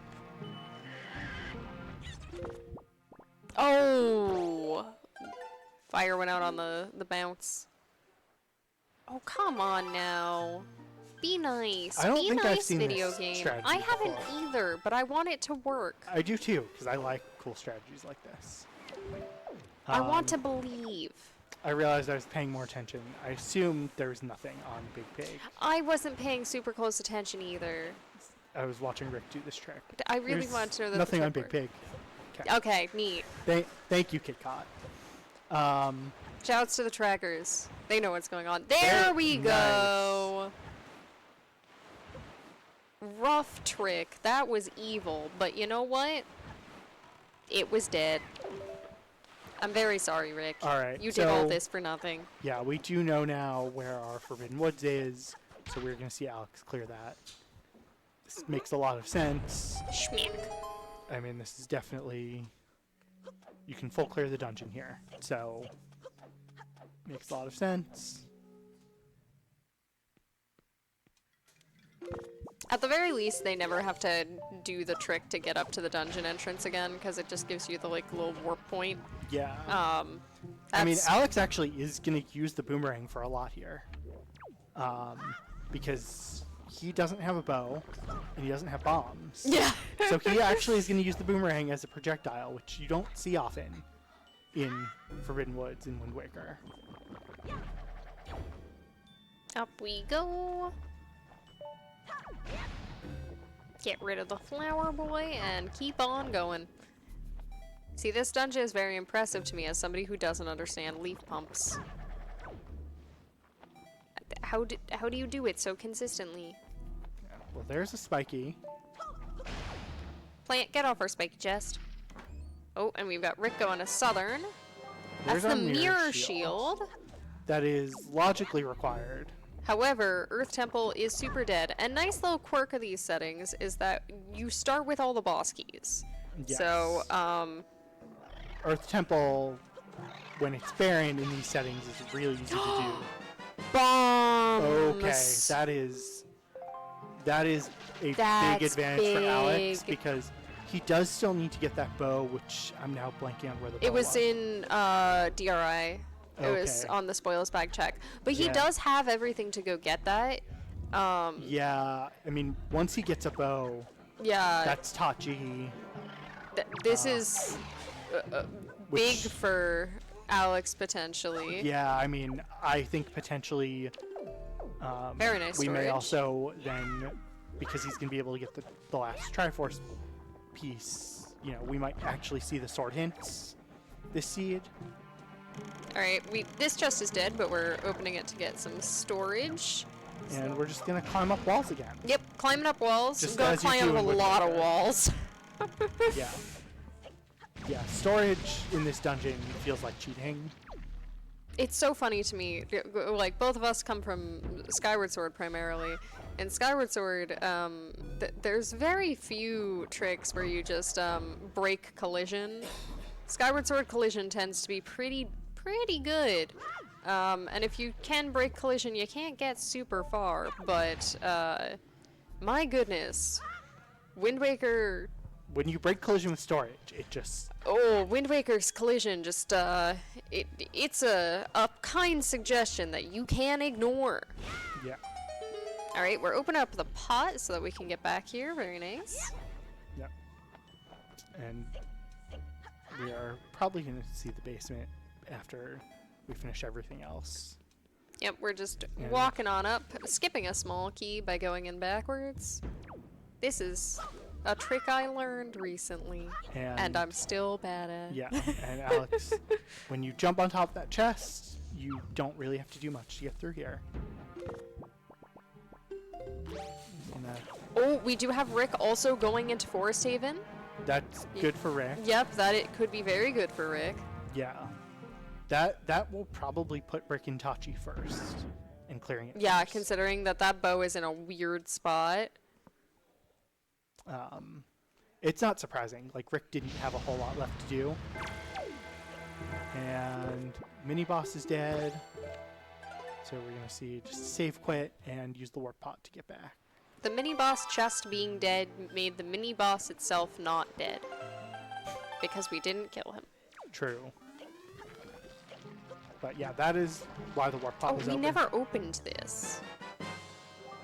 Oh! Fire went out on the bounce. Oh, come on now. Be nice. I don't Be think nice, I've seen video this game. strategy I haven't before. either, but I want it to work. I do too, because I like cool strategies like this. I want to believe. I realized I was paying more attention. I assumed there was nothing on Big Pig. I wasn't paying super close attention either. I was watching Rick do this trick. I really wanted to know that nothing on Big Pig. Okay, neat. Thank you, KitKat. Shouts to the trackers. They know what's going on. There we go. Rough trick. That was evil, but you know what? It was dead. I'm very sorry, Rick. All right. You did all this for nothing. Yeah, we do know now where our Forbidden Woods is, so we're going to see Alex clear that. This makes a lot of sense. Schmick. I mean, this is definitely... You can full clear the dungeon here, so... Makes a lot of sense. At the very least, they never have to do the trick to get up to the dungeon entrance again, because it just gives you the, like, little warp point. Yeah. I mean, Alex actually is going to use the boomerang for a lot here. Because he doesn't have a bow, and he doesn't have bombs. Yeah. So he actually is going to use the boomerang as a projectile, which you don't see often in Forbidden Woods in Wind Waker. Up we go. Get rid of the flower boy and keep on going. See, this dungeon is very impressive to me as somebody who doesn't understand leaf pumps. How do you do it so consistently? Yeah, well, there's a spiky. Plant, get off our spiky chest. Oh, and we've got Rick going to southern. There's That's a the mirror shield. That is logically required. However, Earth Temple is super dead. And nice little quirk of these settings is that you start with all the boss keys. Yes. So, Earth Temple, when it's barren in these settings, is really easy to do. Bombs! Okay, that is a big advantage for Alex, because he does still need to get that bow, which I'm now blanking on where the bow was. It was in DRI. It was on the spoils bag check. But he does have everything to go get that. Yeah, I mean, once he gets a bow, that's Tachi. This is big for Alex, potentially. Yeah, I mean, I think potentially very nice we storage. may also then, because he's going to be able to get the last Triforce piece, you know, we might actually see the sword hints this seed. Alright, this chest is dead, but we're opening it to get some storage. And we're just going to climb up walls again. Yep, climbing up walls. Just I'm going to climb up a lot of walls. Yeah. Yeah, storage in this dungeon feels like cheating. It's so funny to me. Like, both of us come from Skyward Sword primarily. In Skyward Sword, there's very few tricks where you just break collision. Skyward Sword collision tends to be pretty good. And if you can break collision, you can't get super far. But, my goodness. Wind Waker... When you break collision with storage, it just... Oh, Wind Waker's collision just, it's a kind suggestion that you can ignore. Yeah. Alright, we're opening up the pot so that we can get back here. Very nice. Yep. And we are probably going to see the basement after we finish everything else. Yep, we're just walking on up, skipping a small key by going in backwards. This is a trick I learned recently, and I'm still bad at. Yeah, and Alex, when you jump on top of that chest, you don't really have to do much to get through here. Oh, we do have Rick also going into Forest Haven. That's good for Rick. Yep, it could be very good for Rick. Yeah. That will probably put Rick and Tachi first in clearing it. Yeah, first. Considering that bow is in a weird spot. It's not surprising. Like, Rick didn't have a whole lot left to do. And mini boss is dead. So we're going to see just save quit and use the warp pot to get back. The mini boss chest being dead made the mini boss itself not dead. Because we didn't kill him. True. But yeah, that is why the warp pot was open. We never opened this.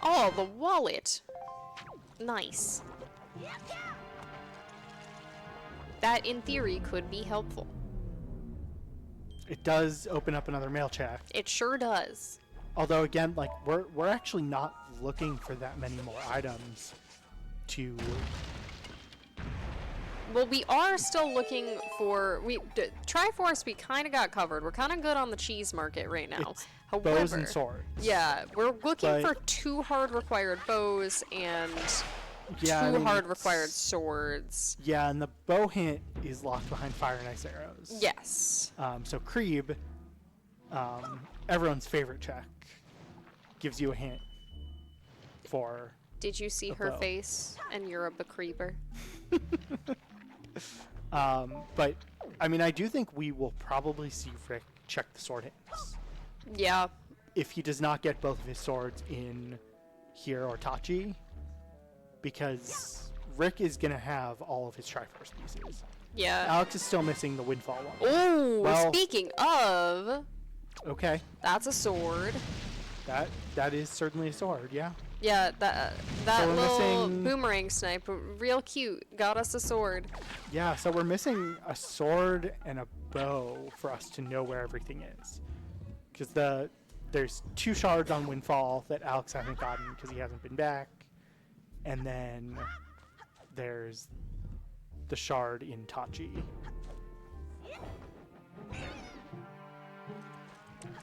Oh, the wallet. Nice. That, in theory, could be helpful. It does open up another mail check. It sure does. Although, again, like, we're actually not looking for that many more items to... Well, we are still looking for... Triforce, we kind of got covered. We're kind of good on the cheese market right now. However, bows and swords. Yeah, we're looking for 2 hard required bows and... two hard required swords. Yeah, and the bow hint is locked behind fire and ice arrows. Yes. So Creeb, everyone's favorite check, gives you a hint for... Did you see her face? And you're a Becreeber. But, I mean, I do think we will probably see Rick check the sword hints. Yeah. If he does not get both of his swords in here or Tachi, because Rick is going to have all of his Triforce pieces. Yeah. Alex is still missing the Windfall one. Oh, well, speaking of... Okay. That's a sword. That is certainly a sword, yeah. Yeah, that little boomerang snipe, real cute, got us a sword. Yeah, so we're missing a sword and a bow for us to know where everything is. Because there's 2 shards on Windfall that Alex hasn't gotten because he hasn't been back. And then there's the shard in Tachi.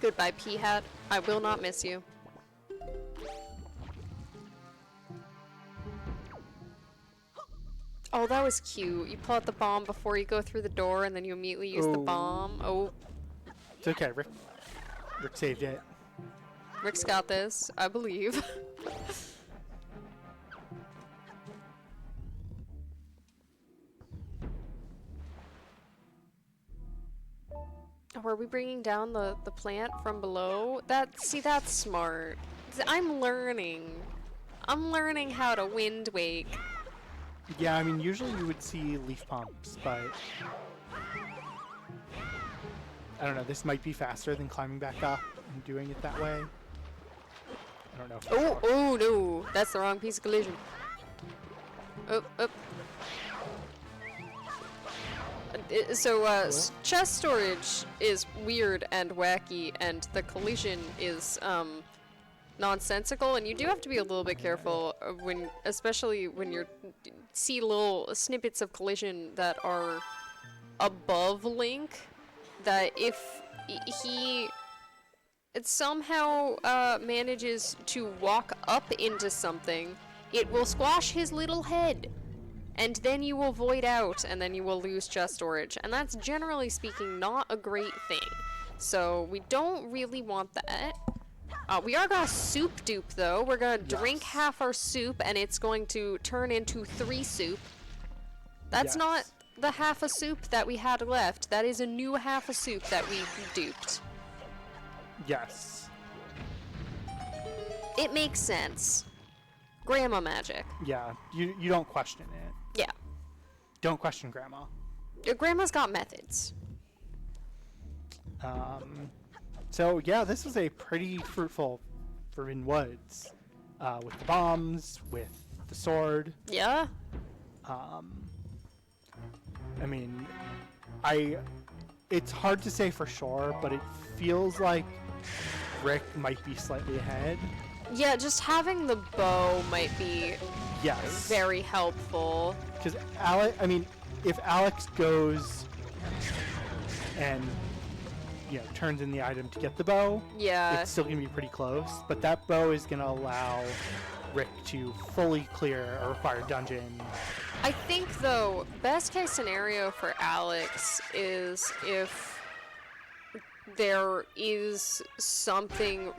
Goodbye, P-Hat. I will not miss you. Oh, that was cute. You pull out the bomb before you go through the door, and then you immediately use the bomb. Oh. It's okay, Rick saved it. Rick's got this, I believe. Are we bringing down the plant from below? That's smart. I'm learning how to wind wake. Yeah, I mean, usually you would see leaf pumps, but I don't know, this might be faster than climbing back up and doing it that way. I don't know. Oh no, that's the wrong piece of collision. Up. So chest storage is weird and wacky, and the collision is nonsensical, and you do have to be a little bit careful especially when you see little snippets of collision that are above Link, that if it somehow manages to walk up into something, it will squash his little head. And then you will void out, and then you will lose chest storage. And that's, generally speaking, not a great thing. So we don't really want that. We are gonna soup dupe, though. We're gonna drink half our soup, and it's going to turn into 3 soup. That's not the half a soup that we had left. That is a new half a soup that we duped. Yes. It makes sense. Grandma magic. Yeah, you don't question it. Yeah. Don't question Grandma. Grandma's got methods. So yeah, this was a pretty fruitful Forbidden Woods, with the bombs, with the sword. Yeah. I mean, it's hard to say for sure, but it feels like Rick might be slightly ahead. Yeah, just having the bow might be very helpful. Because if Alex goes and turns in the item to get the bow, it's still gonna be pretty close. But that bow is gonna allow Rick to fully clear a required dungeon. I think, though, best case scenario for Alex is if there is something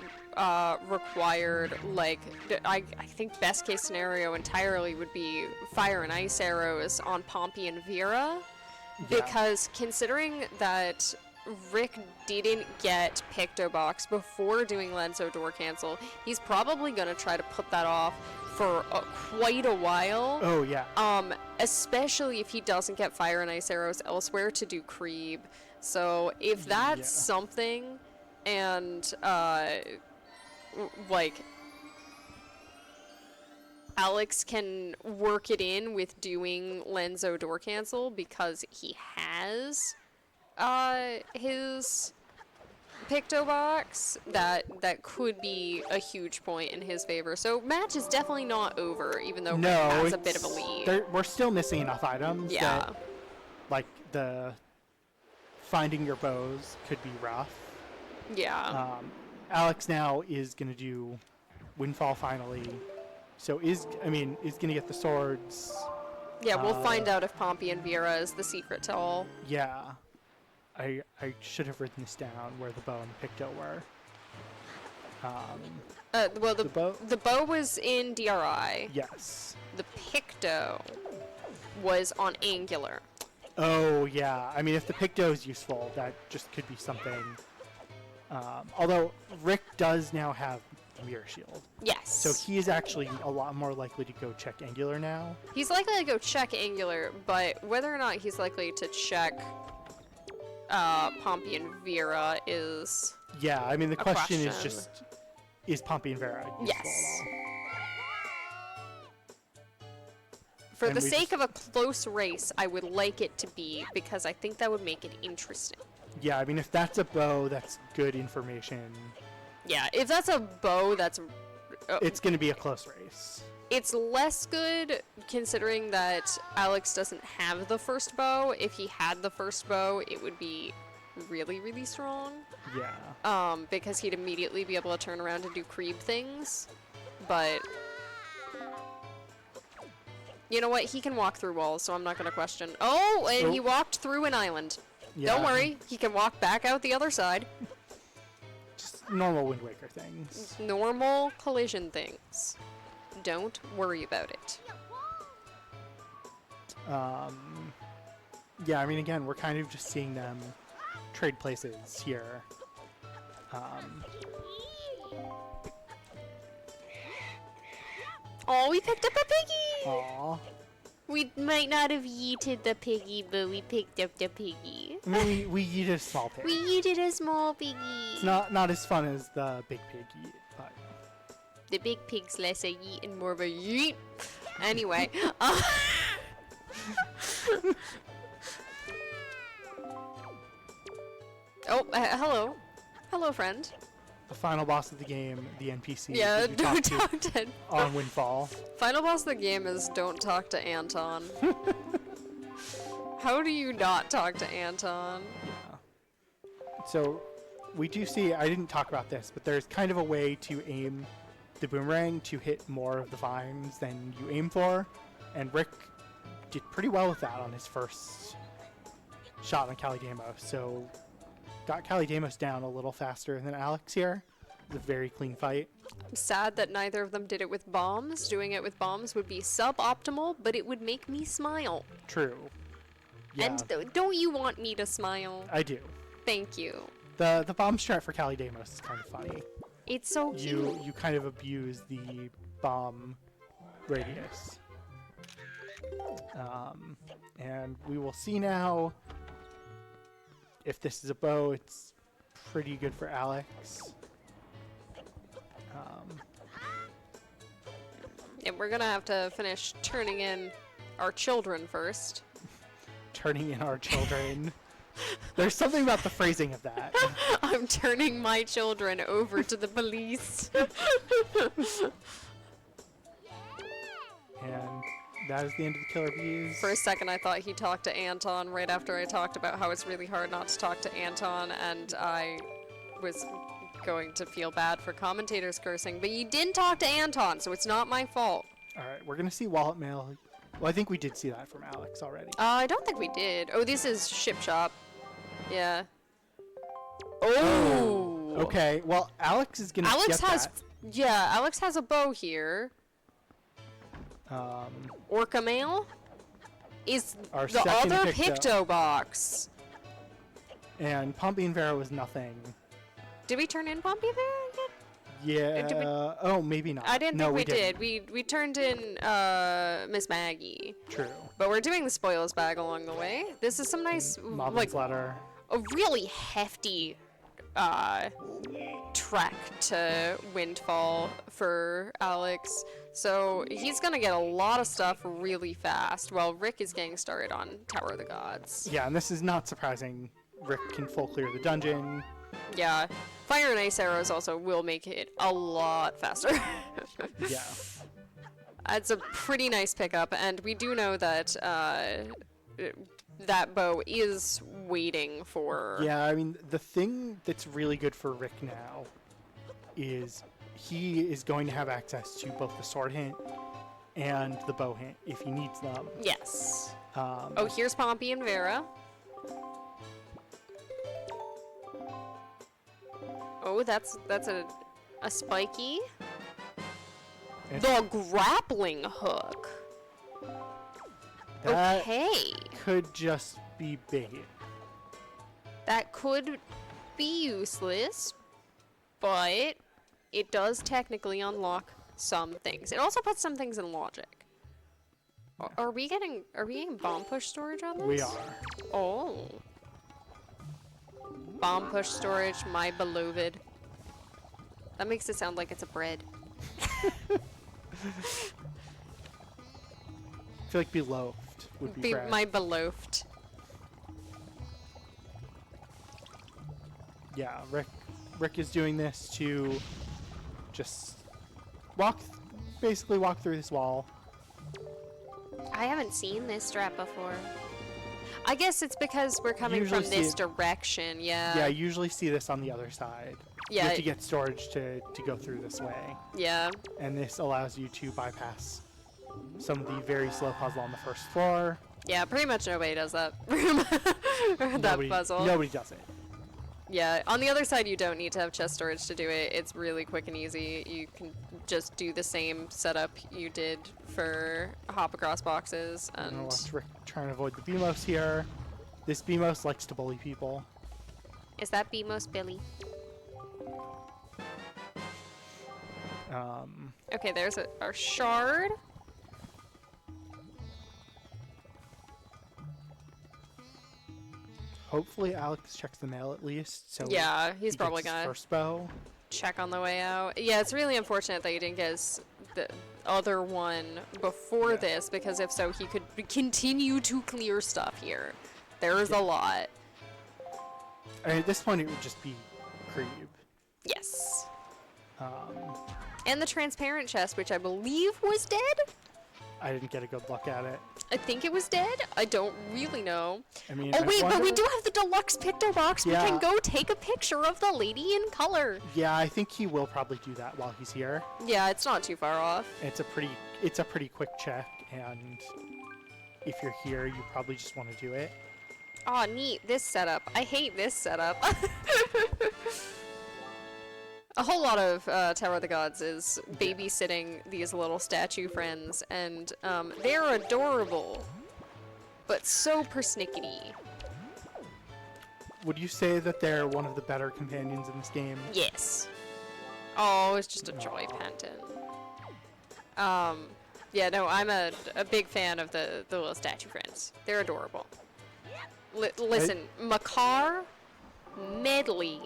required, like, I think best case scenario entirely would be fire and ice arrows on Pompey and Vera, because considering that Rick didn't get Pictobox before doing Lenzo Door Cancel, he's probably gonna try to put that off for quite a while. Oh yeah. Especially if he doesn't get fire and ice arrows elsewhere to do Creeb. So if that's something, and like Alex can work it in with doing Lenzo Door Cancel because he has his Pictobox, that could be a huge point in his favor. So match is definitely not over, even though Rick has a bit of a lead. We're still missing enough items. Yeah. That, like the finding your bows could be rough. Yeah. Alex now is gonna do Windfall finally, so is gonna get the swords. Yeah, we'll find out if Pompey and Vera is the secret to all. Yeah. I should have written this down where the bow and the Picto were. Well, the bow was in DRI. Yes. The Picto was on Angular. Oh yeah. I mean, if the Picto is useful, that just could be something. Although Rick does now have Mirror Shield. Yes. So he is actually a lot more likely to go check Angular now. He's likely to go check Angular, but whether or not he's likely to check Pompey and Vera is... Yeah, I mean, the question is just, is Pompey and Vera useful at all? For the sake of a close race, I would like it to be, because I think that would make it interesting. Yeah, I mean, if that's a bow, that's good information. Yeah, if that's a bow, that's... it's going to be a close race. It's less good, considering that Alex doesn't have the first bow. If he had the first bow, it would be really, really strong. Yeah. Because he'd immediately be able to turn around and do Creeb things. But... you know what? He can walk through walls, so I'm not going to question. Oh, and he walked through an island. Yeah. Don't worry, he can walk back out the other side. Just normal Wind Waker things. Normal collision things. Don't worry about it. Yeah, I mean, again, we're kind of just seeing them trade places here. Oh, we picked up a piggy! Aw. We might not have yeeted the piggy, but we picked up the piggy. I mean, we eat a small pig. We eat a small piggy. It's not as fun as the big pig eat, but the big pig's less a yeet and more of a yeet. Anyway. Oh, hello. Hello, friend. the final boss of the game, the NPC. Yeah, that you don't talk talk to on Windfall. Final boss of the game is don't talk to Anton. How do you not talk to Anton? Yeah. So we do see, I didn't talk about this, but there's kind of a way to aim the boomerang to hit more of the vines than you aim for, and Rick did pretty well with that on his first shot on Calidamos, so got Calidamos down a little faster than Alex here. It was a very clean fight. I'm sad that neither of them did it with bombs. Doing it with bombs would be suboptimal, but it would make me smile. True. Yeah. And don't you want me to smile? I do. Thank you. The bomb strat for Calidamos is kind of funny. It's so cute. You kind of abuse the bomb radius. And we will see now if this is a bow. It's pretty good for Alex. And we're gonna have to finish turning in our children first. Turning in our children. There's something about the phrasing of that. I'm turning my children over to the police. And that is the end of the Killer Bees. For a second, I thought he talked to Anton right after I talked about how it's really hard not to talk to Anton, and I was going to feel bad for commentators cursing, but you didn't talk to Anton, so it's not my fault. Alright, we're gonna see wallet mail. Well, I think we did see that from Alex already. I don't think we did. Oh, this is Ship Shop. Yeah. Oh! Okay, well, Alex is gonna get that. Yeah, Alex has a bow here. Orca mail is Our the second other Picto. Picto box. And Pompey and Vera was nothing. Did we turn in Pompey there yet? Yeah. Oh, maybe not. I didn't no, think we didn't. did. We turned in Miss Maggie. True. But we're doing the spoils bag along the way. This is some nice, Moblin's letter. a really hefty trek to Windfall for Alex. So he's gonna get a lot of stuff really fast while Rick is getting started on Tower of the Gods. Yeah, and this is not surprising. Rick can full clear the dungeon. Yeah. Fire and Ice Arrows also will make it a lot faster. Yeah. It's a pretty nice pickup, and we do know that that bow is waiting for... Yeah, I mean, the thing that's really good for Rick now is he is going to have access to both the sword hint and the bow hint if he needs them. Yes. Oh, here's Pompey and Vera. Oh, that's a spiky. The grappling hook. That okay. could just be bait. That could be useless, but it does technically unlock some things. It also puts some things in logic. Are we getting bomb push storage on this? We are. Oh. Bomb push storage, my beloved. That makes it sound like it's a bread. I feel like beloafed would be bread. My beloafed. Yeah, Rick is doing this to just basically walk through this wall. I haven't seen this strap before. I guess it's because we're coming from this direction, yeah. Yeah, I usually see this on the other side. Yeah. You have to get storage to go through this way. Yeah. And this allows you to bypass some of the very slow puzzle on the first floor. Yeah, pretty much nobody does that. Puzzle. Nobody does it. Yeah, on the other side you don't need to have chest storage to do it. It's really quick and easy. You can just do the same setup you did for hop across boxes. And watch Rick trying to avoid the BMOS here. This BMOS likes to bully people. Is that BMOS Billy? Okay, there's our shard. Hopefully Alex checks the mail at least. So yeah, he's he probably gets his gonna first bow. check on the way out. Yeah, it's really unfortunate that he didn't get the other one before this, because if so, he could continue to clear stuff here. There's a lot. I mean, at this point, it would just be creep. Yes. And the transparent chest, which I believe was dead? I didn't get a good look at it. I think it was dead. I don't really know. I mean, oh wait, but we do have the deluxe picto box. Yeah. We can go take a picture of the lady in color. Yeah, I think he will probably do that while he's here. Yeah, it's not too far off. It's a pretty quick check, and if you're here, you probably just want to do it. Aw, neat. This setup. I hate this setup. A whole lot of Tower of the Gods is babysitting these little statue friends, and they're adorable, but so persnickety. Would you say that they're one of the better companions in this game? Yes. Oh, it's just a joy panton. Yeah, no, I'm a big fan of the little statue friends. They're adorable. Listen, Makar, Medley,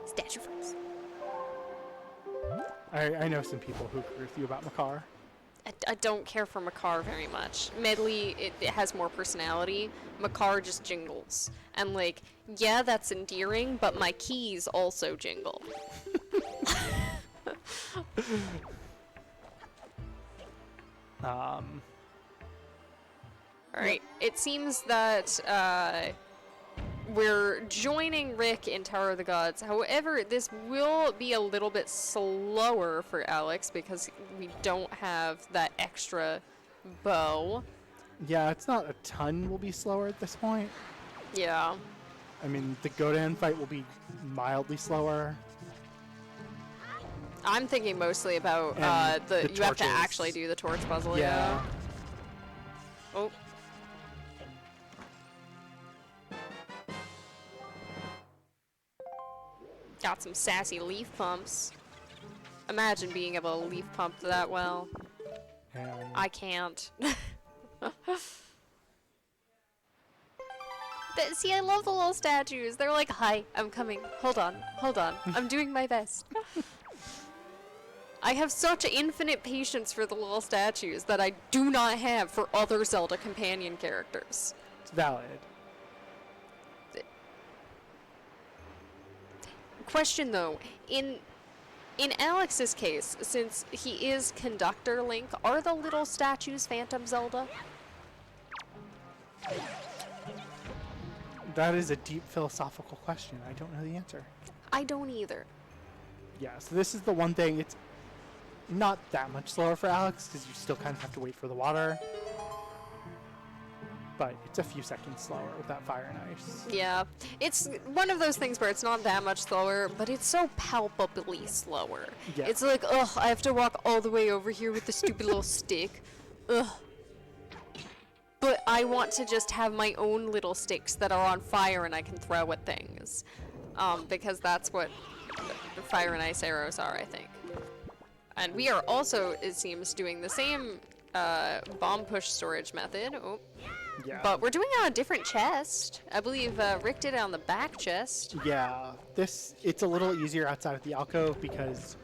statue friends. I know some people who agree with you about Makar. I don't care for Makar very much. Medley, it has more personality. Makar just jingles. And like, yeah, that's endearing, but my keys also jingle. Alright, it seems that we're joining Rick in Tower of the Gods. However, this will be a little bit slower for Alex because we don't have that extra bow. Yeah, it's not a ton will be slower at this point. Yeah. I mean, the Godan fight will be mildly slower. I'm thinking mostly about the you have to actually do the torch puzzle. Yeah. Oh. Got some sassy leaf pumps. Imagine being able to leaf pump that well. I can't. See, I love the little statues. They're like, hi, I'm coming. Hold on. I'm doing my best. I have such infinite patience for the little statues that I do not have for other Zelda companion characters. It's valid. Question though, in Alex's case, since he is Conductor Link, are the little statues Phantom Zelda? That is a deep philosophical question. I don't know the answer. I don't either. Yeah, so this is the one thing, it's not that much slower for Alex, because you still kind of have to wait for the water. But it's a few seconds slower with that fire and ice. Yeah, it's one of those things where it's not that much slower, but it's so palpably slower. Yeah. It's like, ugh, I have to walk all the way over here with the stupid little stick. Ugh. But I want to just have my own little sticks that are on fire and I can throw at things. Because that's what the fire and ice arrows are, I think. And we are also, it seems, doing the same bomb push storage method. Oh. Yeah. But we're doing it on a different chest. I believe Rick did it on the back chest. Yeah, it's a little easier outside of the alcove because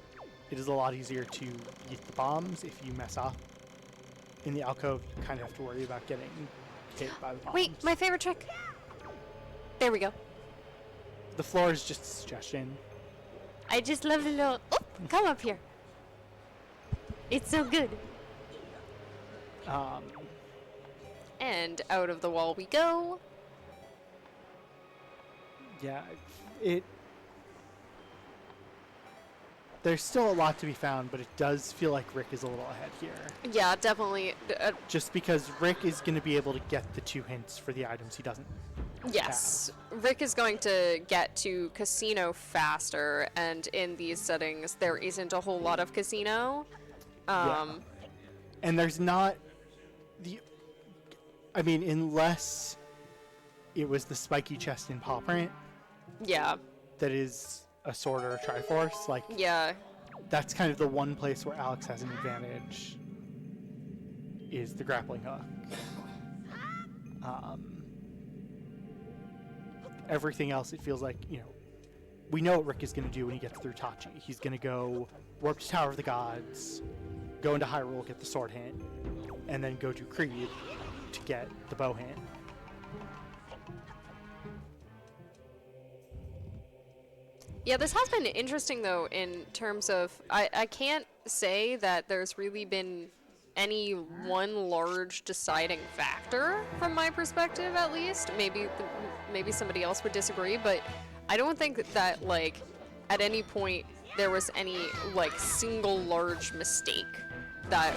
it is a lot easier to eat the bombs if you mess up. In the alcove, you kind of have to worry about getting hit by the bombs. Wait, my favorite trick. There we go. The floor is just a suggestion. I just love the little... Oh, come up here. It's so good. And out of the wall we go. Yeah, there's still a lot to be found, but it does feel like Rick is a little ahead here. Yeah, definitely. Just because Rick is going to be able to get the 2 hints for the items he doesn't Yes. Rick is going to get to casino faster, and in these settings, there isn't a whole lot of casino. Yeah. And there's not I mean, unless it was the spiky chest in Paw Print. Yeah. That is a sword or a Triforce. Like, yeah. That's kind of the one place where Alex has an advantage, is the grappling hook. everything else, it feels like, you know, we know what Rick is going to do when he gets through Tachi. He's going to go warp to Tower of the Gods, go into Hyrule, get the sword hint, and then go to Creed to get the bow hint. Yeah, this has been interesting, though, in terms of... I can't say that there's really been any one large deciding factor, from my perspective, at least. Maybe somebody else would disagree, but I don't think that, like, at any point there was any, like, single large mistake that,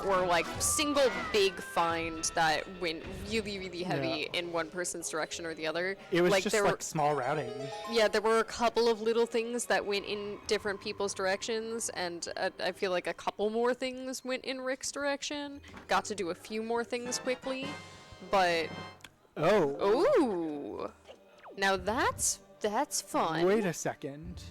or like, single big find that went really, really heavy in one person's direction or the other. It was like, just, like, small routing. Yeah, there were a couple of little things that went in different people's directions, and I feel like a couple more things went in Rick's direction. Got to do a few more things quickly, but... Oh. Ooh! Now that's fun. Wait a second.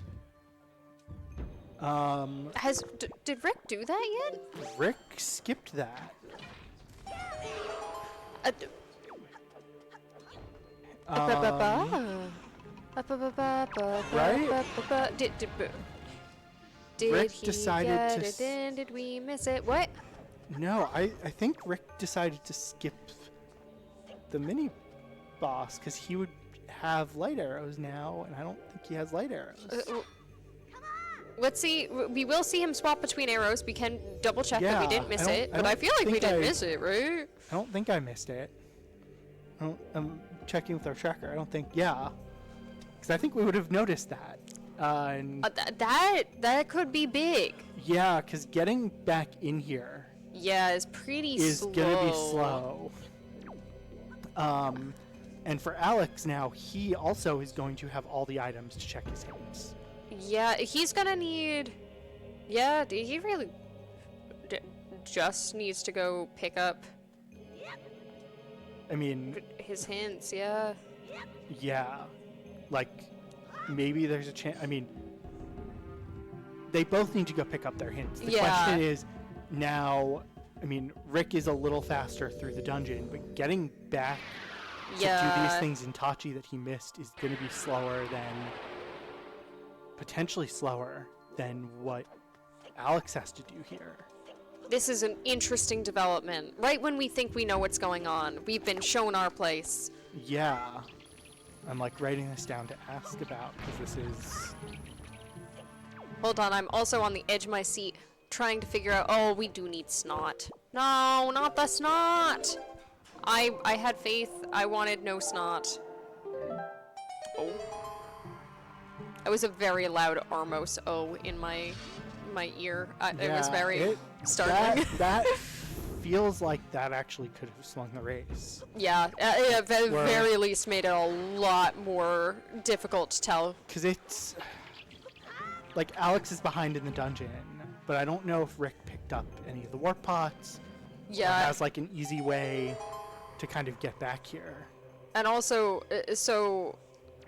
Did Rick do that yet? Rick skipped that. Right? Did Rick he decided get to it in? Did we miss it? What? No, I think Rick decided to skip the mini boss because he would have light arrows now, and I don't think he has light arrows. Let's see. We will see him swap between arrows. We can double check that we didn't miss it, but I feel like we didn't miss it, right? I don't think I missed it. I'm checking with our tracker. I don't think, because I think we would have noticed that. That could be big. Yeah, because getting back in here is pretty slow. Is gonna be slow. And for Alex now, he also is going to have all the items to check his hints. Yeah, he's gonna need... Yeah, he really just needs to go pick up... I mean... his hints, yeah. Yeah. Like, maybe there's a chance... I mean, they both need to go pick up their hints. The question is, now... I mean, Rick is a little faster through the dungeon, but getting back to do these things in Tachi that he missed is going to be slower than... potentially slower than what Alex has to do here. This is an interesting development. Right when we think we know what's going on, we've been shown our place. Yeah. I'm like writing this down to ask about because this is... Hold on, I'm also on the edge of my seat trying to figure out, oh, we do need snot. No, not the snot! I had faith. I wanted no snot. Oh. That was a very loud Armos O in my ear. It was very startling. That feels like that actually could have swung the race. Yeah, at the very least made it a lot more difficult to tell. Because it's... like, Alex is behind in the dungeon, but I don't know if Rick picked up any of the warp pots. Yeah. Or has, like, an easy way to kind of get back here. And also, so...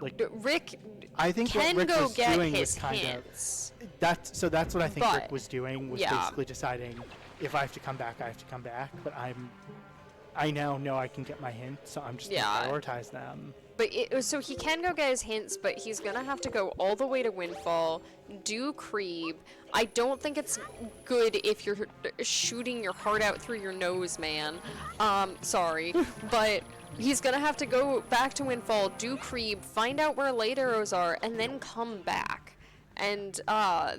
like, Rick I think can what Rick go was get doing his was kind hints. of... that's what I think Rick was doing, was yeah. basically deciding, if I have to come back, I have to come back, but I now know I can get my hints, so I'm just going to prioritize them. But so he can go get his hints, but he's going to have to go all the way to Windfall, do Creep. I don't think it's good if you're shooting your heart out through your nose, man. Sorry. But he's going to have to go back to Windfall, do Creep, find out where light arrows are, and then come back. And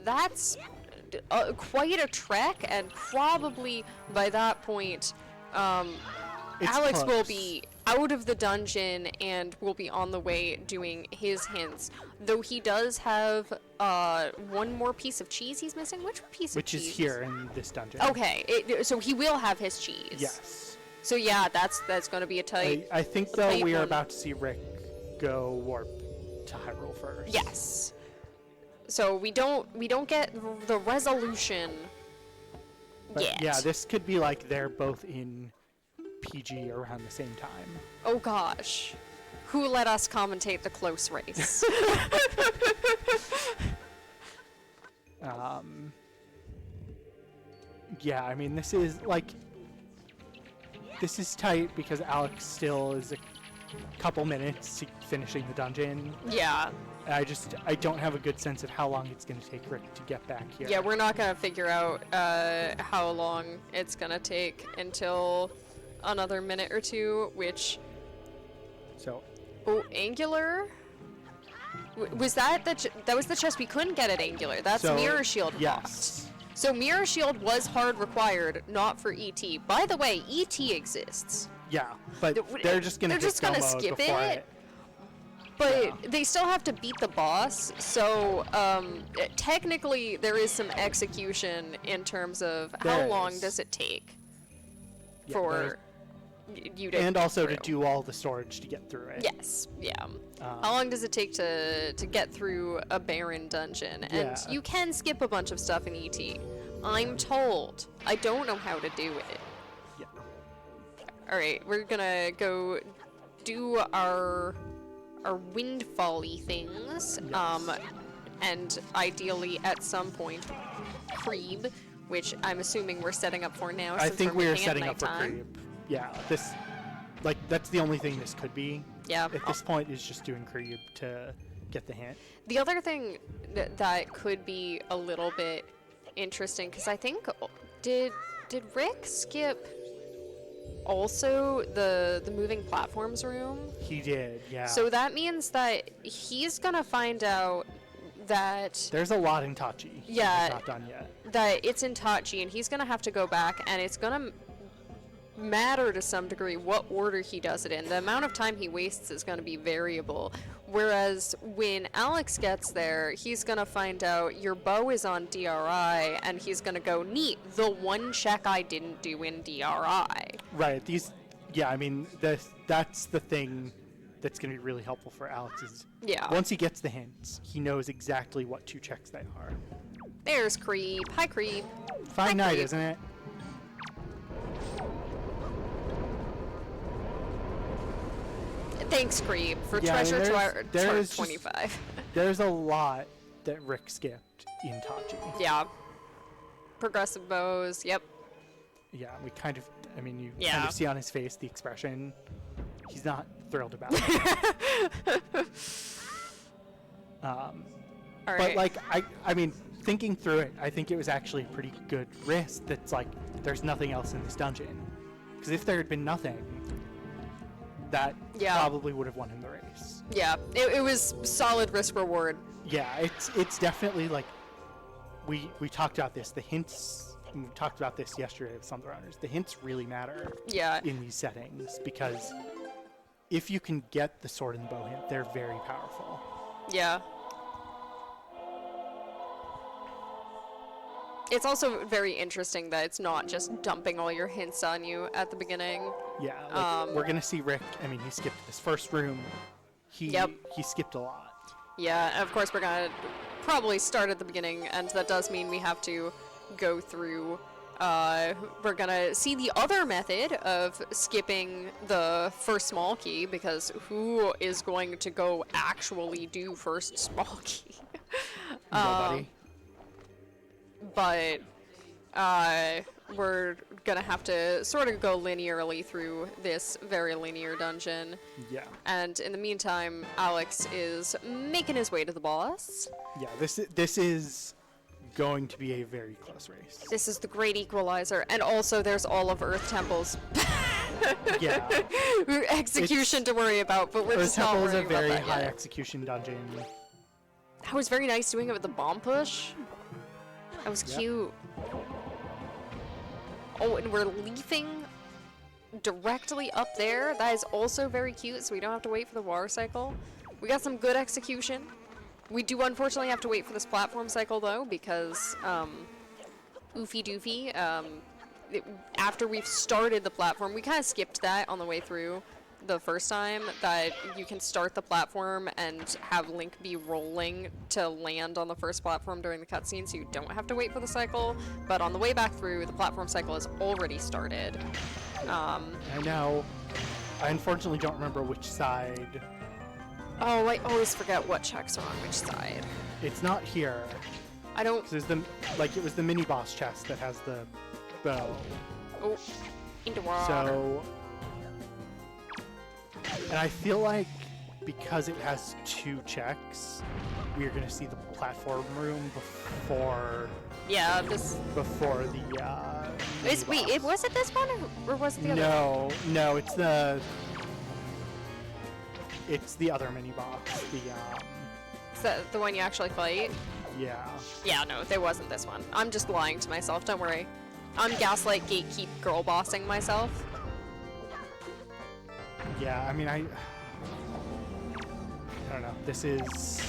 that's quite a trek, and probably by that point, Alex will be out of the dungeon and will be on the way doing his hints. Though he does have one more piece of cheese he's missing. Which piece of cheese? Which is here in this dungeon. Okay, so he will have his cheese. Yes. So yeah, that's going to be a tight. I think though we are about to see Rick go warp to Hyrule first. Yes. So we don't get the resolution yet. Yeah, this could be like they're both in PG around the same time. Oh gosh. Who let us commentate the close race? Yeah, I mean, this is tight because Alex still is a couple minutes to finishing the dungeon. Yeah. I don't have a good sense of how long it's going to take Rick to get back here. Yeah, we're not going to figure out how long it's going to take until another minute or two, which... So... Oh, Angular? Was that that was the chest we couldn't get at Angular. That's so, Mirror Shield yes. locked. So Mirror Shield was hard required, not for ET. By the way, ET exists. Yeah, but they're just going to skip it. But they still have to beat the boss, so technically there is some execution in terms of how long does it take for you to and also to do all the storage to get through it. Yes, yeah. How long does it take to get through a barren dungeon? And you can skip a bunch of stuff in ET. I'm told. I don't know how to do it. Yeah. All right, we're gonna go do our windfall-y things, yes. And ideally at some point, Creeb, which I'm assuming we're setting up for now. I think we are setting up for Creeb. Yeah, that's the only thing this could be. Yeah. At this point, is just doing Creeb to get the hint. The other thing that could be a little bit interesting, because I think did Rick skip also the moving platforms room? He did, yeah. So that means that he's gonna find out that there's a lot in Tachi. Yeah, it's not done yet. That it's in Tachi, and he's gonna have to go back, and it's gonna matter to some degree what order he does it in. The amount of time he wastes is gonna be variable. Whereas when Alex gets there, he's gonna find out your bow is on DRI, and he's gonna go, neat, the one check I didn't do in DRI. Right, I mean, that's the thing that's gonna be really helpful for Alex is once he gets the hints, he knows exactly what 2 checks they are. There's Creeb. Hi, Creeb. Fine night, isn't it? Thanks, Creeb, for treasure 25. There's a lot that Rick skipped in Tachi. Yeah. Progressive bows, yep. Yeah, you kind of see on his face the expression. He's not thrilled about it. But, like, I mean, thinking through it, I think it was actually a pretty good risk that's like, there's nothing else in this dungeon. Because if there had been nothing, that probably would have won him the race. Yeah, it was solid risk reward. Yeah, it's definitely like we talked about this. The hints, we talked about this yesterday with some of the runners. The hints really matter. In these settings because if you can get the sword and bow hint, they're very powerful. Yeah. It's also very interesting that it's not just dumping all your hints on you at the beginning. Yeah, like we're gonna see Rick. I mean, he skipped this first room. He skipped a lot. Yeah, and of course we're gonna probably start at the beginning, and that does mean we have to go through. We're gonna see the other method of skipping the first small key, because who is going to go actually do first small key? Nobody. But we're gonna have to sort of go linearly through this very linear dungeon. Yeah. And in the meantime, Alex is making his way to the boss. Yeah, this is going to be a very close race. This is the great equalizer, and also there's all of Earth Temple's execution to worry about, but we're just not worrying about that yet. Earth Temple is a very high execution dungeon. That was very nice doing it with the bomb push. That was cute. Oh, and we're leafing directly up there. That is also very cute, so we don't have to wait for the water cycle. We got some good execution. We do unfortunately have to wait for this platform cycle, though, because oofy doofy. After we've started the platform, we kind of skipped that on the way through the first time, that you can start the platform and have Link be rolling to land on the first platform during the cutscene, so you don't have to wait for the cycle. But on the way back through, the platform cycle has already started. I know. I unfortunately don't remember which side. Oh, I always forget what checks are on which side. It's not here. I don't. It was the mini boss chest that has the bow. Oh, into water. So. And I feel like because it has 2 checks, we are going to see the platform room before. Yeah, this. Before the. Wait, was it this one or was it the other? No, it's the other mini box. Is that the one you actually fight? Yeah. Yeah, no, there wasn't this one. I'm just lying to myself. Don't worry. I'm gaslight gatekeep girl bossing myself. Yeah, I mean, I don't know. This is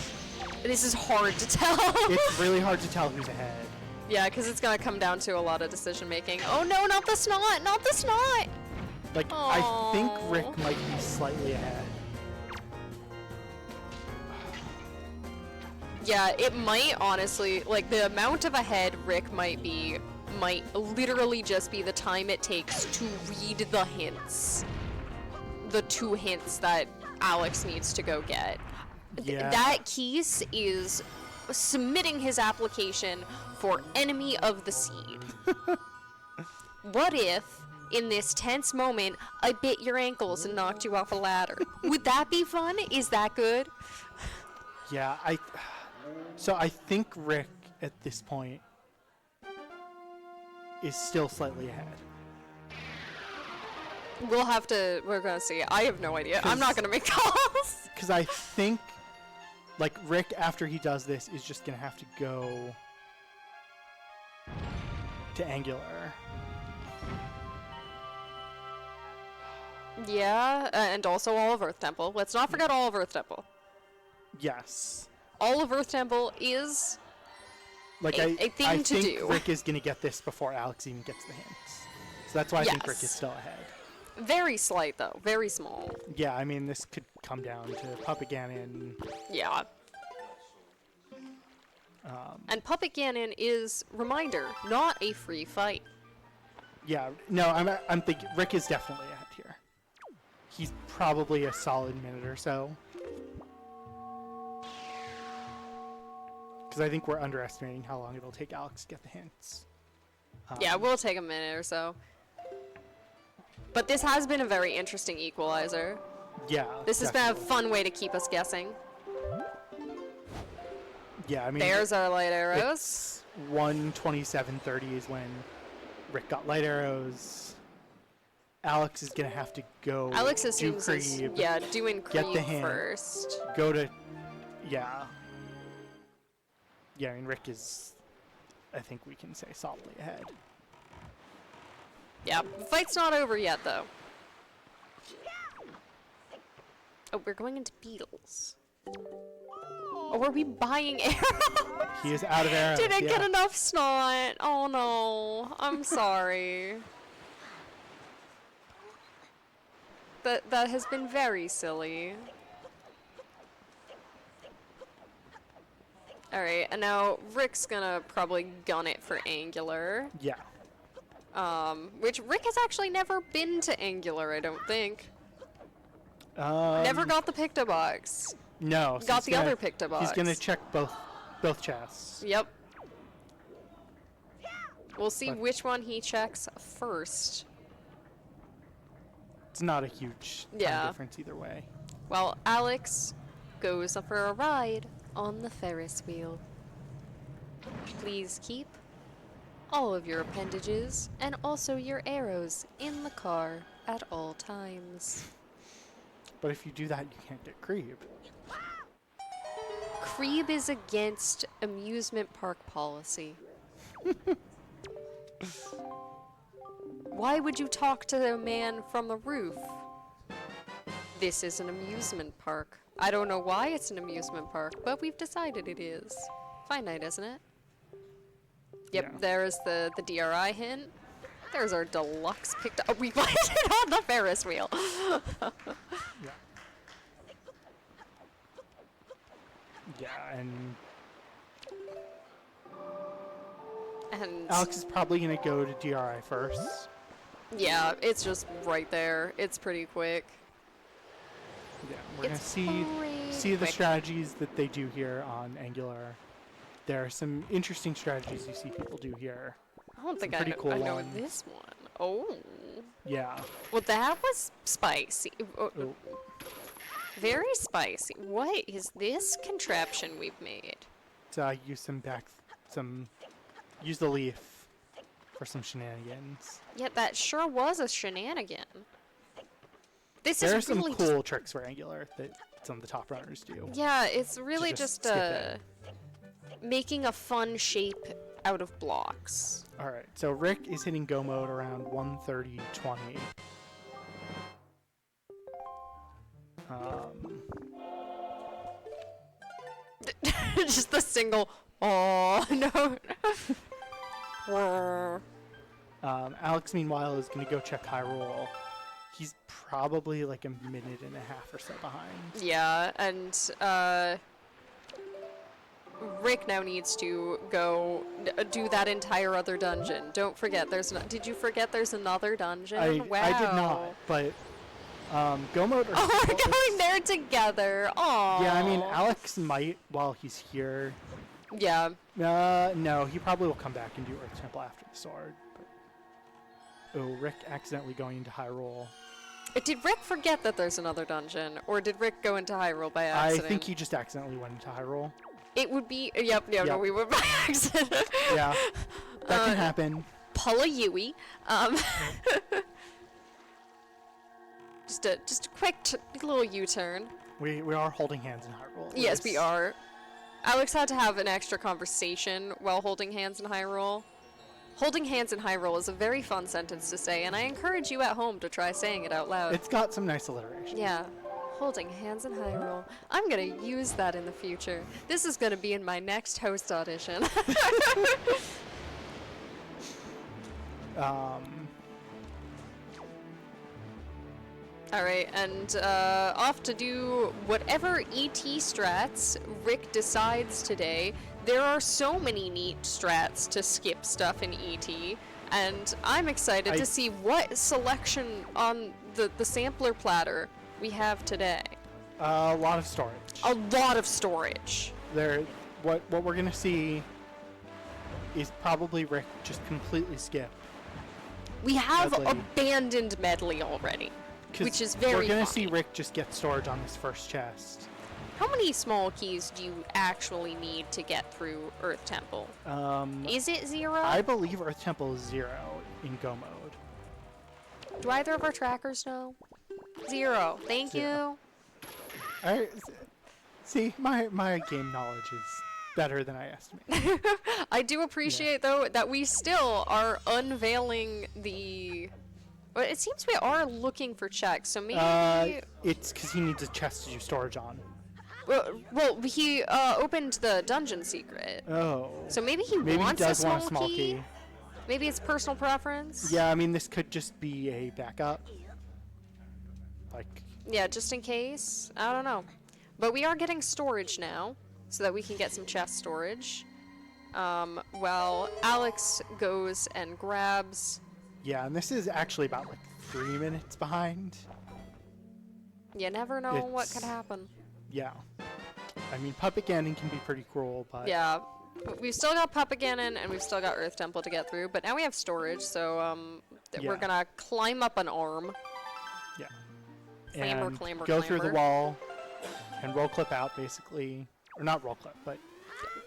hard to tell. It's really hard to tell who's ahead. Yeah, because it's gonna come down to a lot of decision making. Oh no, not the snot! Not the snot! Like, aww. I think Rick might be slightly ahead. Yeah, it might honestly, like the amount of ahead Rick might literally just be the time it takes to read the hints. The 2 hints that Alex needs to go get. Yeah. That Keese is submitting his application for Enemy of the Seed. What if, in this tense moment, I bit your ankles and knocked you off a ladder? Would that be fun? Is that good? Yeah, so I think Rick, at this point, is still slightly ahead. We're gonna see. I have no idea. I'm not gonna make calls. Because I think, like, Rick, after he does this, is just gonna have to go to Angular. Yeah, and also All of Earth Temple. Let's not forget All of Earth Temple. Yes. All of Earth Temple is like a thing I to think do. Rick is gonna get this before Alex even gets the hints. So that's why I think Rick is still ahead. Very slight, though. Very small. Yeah, I mean, this could come down to Puppet Ganon. Yeah. And Puppet Ganon is, reminder, not a free fight. Yeah, no, I'm thinking Rick is definitely ahead here. He's probably a solid minute or so. Because I think we're underestimating how long it'll take Alex to get the hints. Yeah, we'll take a minute or so. But this has been a very interesting equalizer. Yeah. This has been a fun way to keep us guessing. Yeah, I mean. There's our light arrows. 1:27:30 is when Rick got light arrows. Alex is gonna have to go. Alex do assumes Creeb, doing Creeb get the hint, first. Go to, yeah. Yeah, I mean, Rick is, I think we can say, solidly ahead. Yeah, the fight's not over yet, though. Oh, we're going into beetles. Oh, are we buying arrows? He is out of arrows. Didn't get enough snot. Oh no, I'm sorry. That has been very silly. Alright, and now Rick's gonna probably gun it for Angular. Yeah. Which Rick has actually never been to Angular, I don't think. Never got the Pictobox. No. Got the other Pictobox. He's gonna check both chests. Yep. We'll see which one he checks first. It's not a huge time difference either way. Well, Alex goes for a ride on the Ferris wheel. Please keep all of your appendages and also your arrows in the car at all times. But if you do that, you can't get Creeb. Creeb is against amusement park policy. Why would you talk to a man from the roof? This is an amusement park. I don't know why it's an amusement park, but we've decided it is. Finite, isn't it? Yep, Yeah. there's the DRI hint. There's our deluxe picked up. We landed on the Ferris wheel. Yeah. Yeah, And Alex is probably gonna go to DRI first. yeah, it's just right there. It's pretty quick. Yeah, we're gonna see the quick. strategies that they do here on Angular. There are some interesting strategies you see people do here. I don't think pretty cool I know ones. this one. Oh. Yeah. Well, that was spicy. Oh. Very spicy. What is this contraption we've made? So use use the leaf for some shenanigans. Yeah, that sure was a shenanigan. There are some cool tricks for Angular that some of the top runners do. Yeah, it's really just making a fun shape out of blocks. Alright, so Rick is hitting go mode around 1:30:20. Just the single, oh no. Alex, meanwhile, is going to go check high roll. He's probably like a minute and a half or so behind. Yeah, and Rick now needs to go do that entire other dungeon. Don't forget, did you forget there's another dungeon? Wow. I did not, but go mode. Oh, we're going there together. Aww. Yeah, I mean, Alex might while he's here. Yeah. No, he probably will come back and do Earth Temple after the sword. But... Oh, Rick accidentally going into high roll. Did Rick forget that there's another dungeon, or did Rick go into high roll by accident? I think he just accidentally went into high roll. It would be. No, we went by accident. Yeah, that can happen. Pull a Yui. Just a quick little U-turn. We are holding hands in high roll. Yes, we are. Alex had to have an extra conversation while holding hands in high roll. Holding hands in high roll is a very fun sentence to say, and I encourage you at home to try saying it out loud. It's got some nice alliteration. Yeah. Holding hands in high roll. I'm gonna use that in the future. This is gonna be in my next host audition. Alright, and off to do whatever ET strats Rick decides today. There are so many neat strats to skip stuff in ET, and I'm excited to see what selection on the sampler platter we have today. A lot of storage. A lot of storage. What we're gonna see is probably Rick just completely skip. We have abandoned medley already, which is very We're gonna funny. see Rick just get storage on this first chest. How many small keys do you actually need to get through Earth Temple? Is it 0? I believe Earth Temple is 0 in go mode. Do either of our trackers know? 0. Thank you. Alright, see, my game knowledge is better than I estimated. I do appreciate, though, that we still are unveiling the... Well, it seems we are looking for checks, so maybe... It's because he needs a chest to do storage on. Well, he opened the dungeon secret. Oh. So maybe he wants a small key? Maybe it's personal preference? Yeah, I mean, this could just be a backup. Like... Yeah, just in case. I don't know. But we are getting storage now, so that we can get some chest storage. While Alex goes and grabs... Yeah, and this is actually about, like, 3 minutes behind. You never know what could happen. Yeah. I mean, Puppet Ganon can be pretty cruel, but... Yeah. We've still got Puppet Ganon, and we've still got Earth Temple to get through, but now we have storage, so, we're gonna climb up an arm. Yeah. Clamber, go through the wall, and roll clip out, basically. Or not roll clip, but...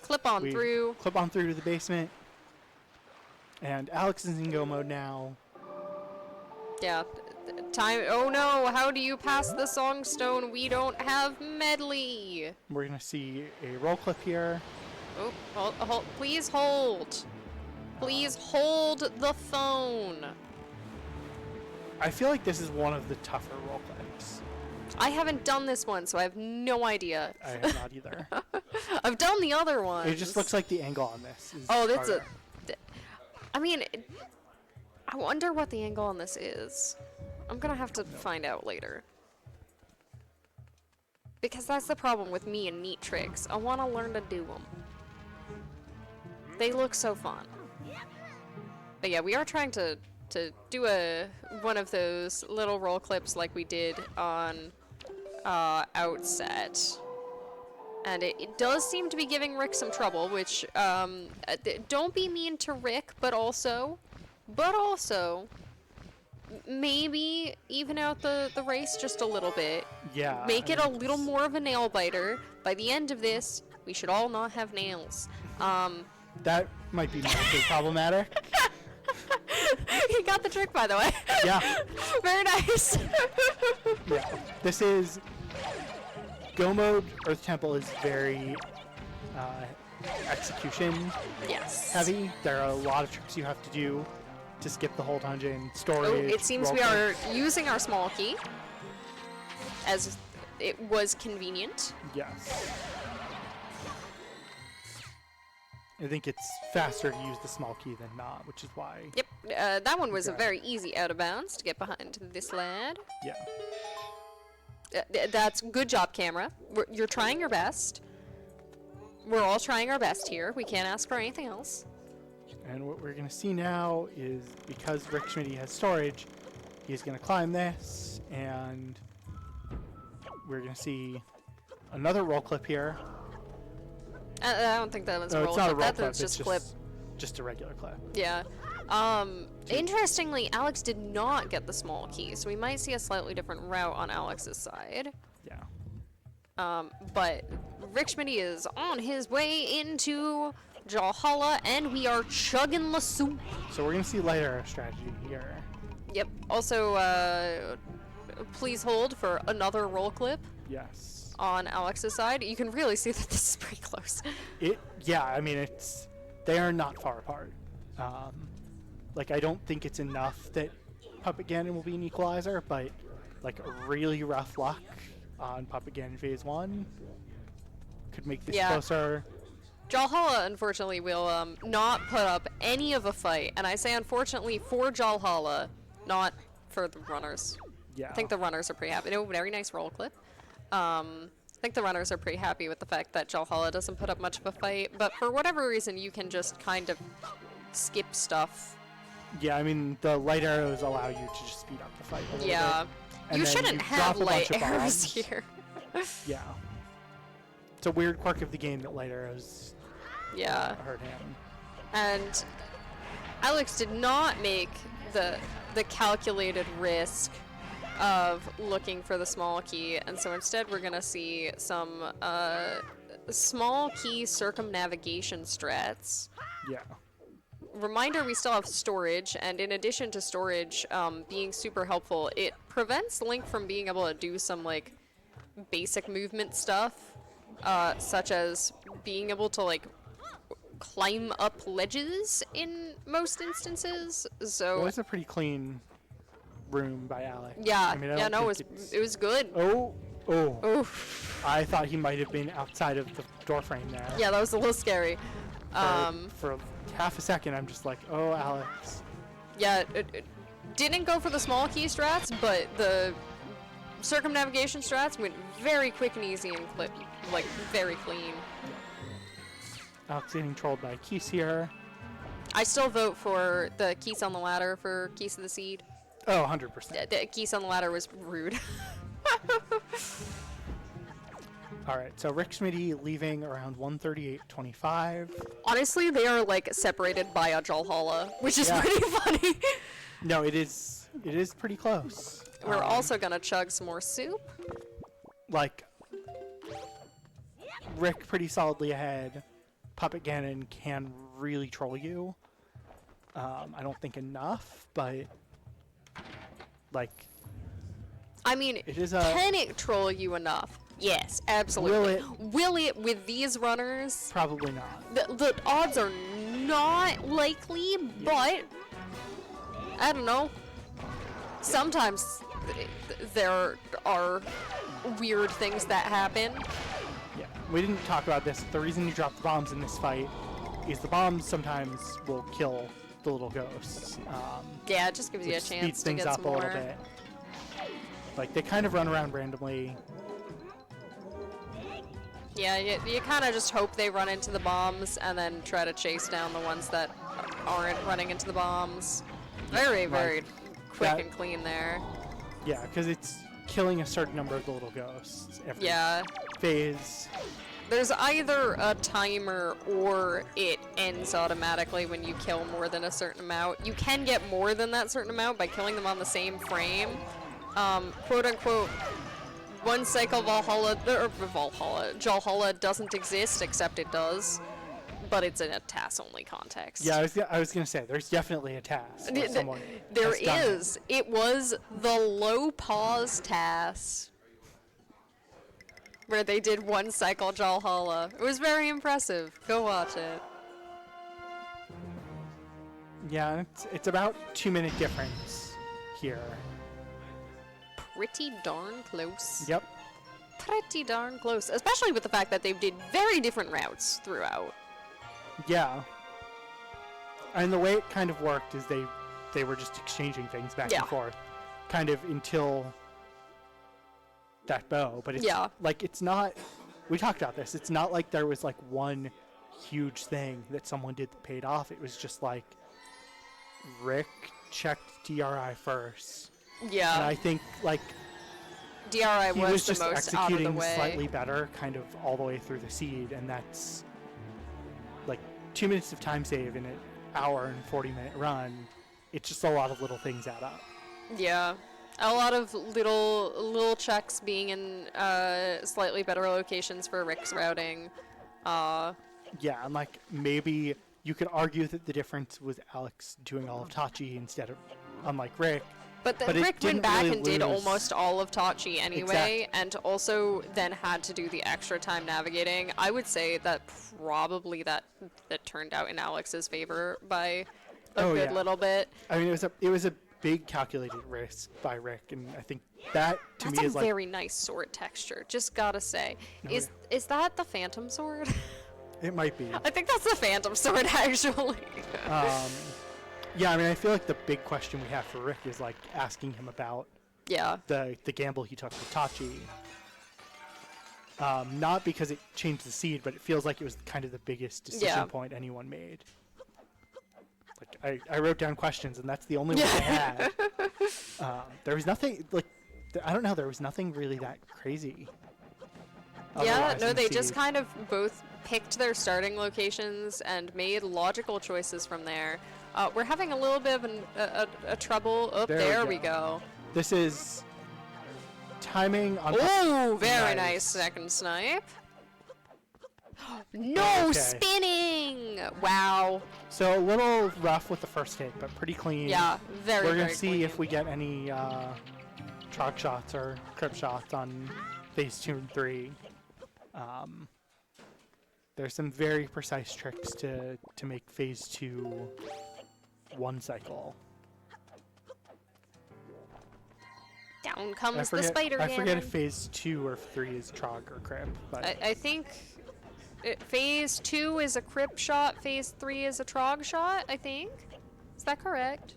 Clip on through. Clip on through to the basement. And Alex is in go mode now. Yeah. Time. Oh no! How do you pass the songstone? We don't have medley. We're gonna see a roll clip here. Oh, hold, please hold. Please hold the phone. I feel like this is one of the tougher roll clips. I haven't done this one, so I have no idea. I have not either. I've done the other one. It just looks like the angle on this is that's harder. I mean, I wonder what the angle on this is. I'm gonna have to find out later. Because that's the problem with me and neat tricks. I want to learn to do them. They look so fun. But yeah, we are trying to do one of those little roll clips like we did on Outset. And it does seem to be giving Rick some trouble, which, don't be mean to Rick, but also, maybe even out the race just a little bit. Yeah. Make it a little more of a nail biter. By the end of this, we should all not have nails. That might be medically problematic. He got the trick, by the way. Yeah. Very nice. Yeah. This is... Go mode Earth Temple is very execution heavy. There are a lot of tricks you have to do to skip the whole dungeon. Storage. Oh, it seems we are using our small key, as it was convenient. Yes. I think it's faster to use the small key than not, which is why. Yep, that one was a very easy out of bounds to get behind this lad. Yeah. That's good job, camera. You're trying your best. We're all trying our best here. We can't ask for anything else. And what we're going to see now is, because Rick Schmidty has storage, he's going to climb this, and we're going to see another roll clip here. I don't think that was a roll it's not clip. A roll That clip. was just it's clip. Just a regular clip. Yeah. Interestingly, Alex did not get the small key, so we might see a slightly different route on Alex's side. Yeah. But Rick Schmidty is on his way into Jalhalla, and we are chugging the soup. So we're going to see light arrow strategy here. Yep. Also, please hold for another roll clip. Yes. On Alex's side. You can really see that this is pretty close. Yeah, I mean, they are not far apart. Like, I don't think it's enough that Puppet Ganon will be an equalizer, but like really rough luck on Puppet Ganon Phase 1 could make this closer. Jalhalla, unfortunately, will not put up any of a fight, and I say unfortunately for Jalhalla, not for the runners. Yeah. I think the runners are pretty happy. No, very nice roll clip. I think the runners are pretty happy with the fact that Jalhalla doesn't put up much of a fight, but for whatever reason, you can just kind of skip stuff. Yeah, I mean, the light arrows allow you to just speed up the fight a little bit. And you shouldn't have light arrows here. Yeah. It's a weird quirk of the game that light arrows hurt him. And Alex did not make the calculated risk of looking for the small key, and so instead we're gonna see some small key circumnavigation strats. Yeah. Reminder, we still have storage, and in addition to storage being super helpful, it prevents Link from being able to do some like basic movement stuff, such as being able to like climb up ledges in most instances. So it was a pretty clean room by Alex. Yeah, I mean, it was good. Oh. Oof. I thought he might have been outside of the door frame there. Yeah, that was a little scary. For half a second, I'm just like, oh, Alex. Yeah, it didn't go for the small key strats, but the circumnavigation strats went very quick and easy and like very clean. Alex getting trolled by Keys here. I still vote for the Keys on the ladder for Keys of the Seed. Oh, 100%. The Keys on the ladder was rude. Alright, so Rick Schmidty leaving around 1:38:25. Honestly, they are like separated by a Jalhalla, which is pretty funny. No, it is pretty close. We're also gonna chug some more soup. Like, Rick pretty solidly ahead. Puppet Ganon can really troll you. I don't think enough, but like, I mean, can it troll you enough? Yes, absolutely. Will it with these runners? Probably not. The odds are not likely, but I don't know. Sometimes there are weird things that happen. Yeah, we didn't talk about this. The reason you drop the bombs in this fight is the bombs sometimes will kill the little ghosts. Yeah, it just gives you a chance to get some more. Speeds things up a little bit. Like, they kind of run around randomly. Yeah, you kind of just hope they run into the bombs and then try to chase down the ones that aren't running into the bombs. Very, very quick and clean there. Yeah, because it's killing a certain number of the little ghosts every phase. There's either a timer or it ends automatically when you kill more than a certain amount. You can get more than that certain amount by killing them on the same frame. Quote unquote, one cycle Valhalla doesn't exist, except it does. But it's in a TAS only context. Yeah, I was gonna say there's definitely a TAS. There is. It was the low pause TAS where they did one cycle Valhalla. It was very impressive. Go watch it. Yeah, it's about 2-minute difference here. Pretty darn close. Yep. Pretty darn close, especially with the fact that they did very different routes throughout. Yeah. And the way it kind of worked is they were just exchanging things back and forth, kind of until that bow. But it's like, it's not, we talked about this, it's not like there was like one huge thing that someone did that paid off. It was just like Rick checked DRI first. Yeah. And I think like DRI he was just the most out of the executing way. Slightly better kind of all the way through the seed, and that's like 2 minutes of time save in an hour and 40-minute run. It's just a lot of little things add up. Yeah, a lot of little checks being in slightly better locations for Rick's routing. Yeah, and like maybe you could argue that the difference was Alex doing all of Tachi instead of, unlike Rick. But then Rick went back and did almost all of Tachi anyway, and also then had to do the extra time navigating. I would say that probably that turned out in Alex's favor by a good little bit. I mean, it was a big calculated risk by Rick, and I think that to me is like... That's a very nice sword texture, just gotta say. Is that the Phantom Sword? It might be. I think that's the Phantom Sword, actually. Yeah, I mean, I feel like the big question we have for Rick is like asking him about the gamble he took with Tachi. Not because it changed the seed, but it feels like it was kind of the biggest decision point anyone made. Like I wrote down questions, and that's the only one I had. There was nothing like I don't know. There was nothing really that crazy. Yeah, no, they just kind of both picked their starting locations and made logical choices from there. We're having a little bit of a trouble. Oh, there we go. This is timing on... Oh, very nice second snipe. No spinning! Wow. So a little rough with the first hit, but pretty clean. Yeah, very We're going to see if we get any trog shots or crib shots on phase 2 and 3. There's some very precise tricks to make phase 2 one cycle. Down comes the spider. I forget if phase 2 or 3 is trog or crib. But I think phase 2 is a crib shot, phase 3 is a trog shot, I think. Is that correct?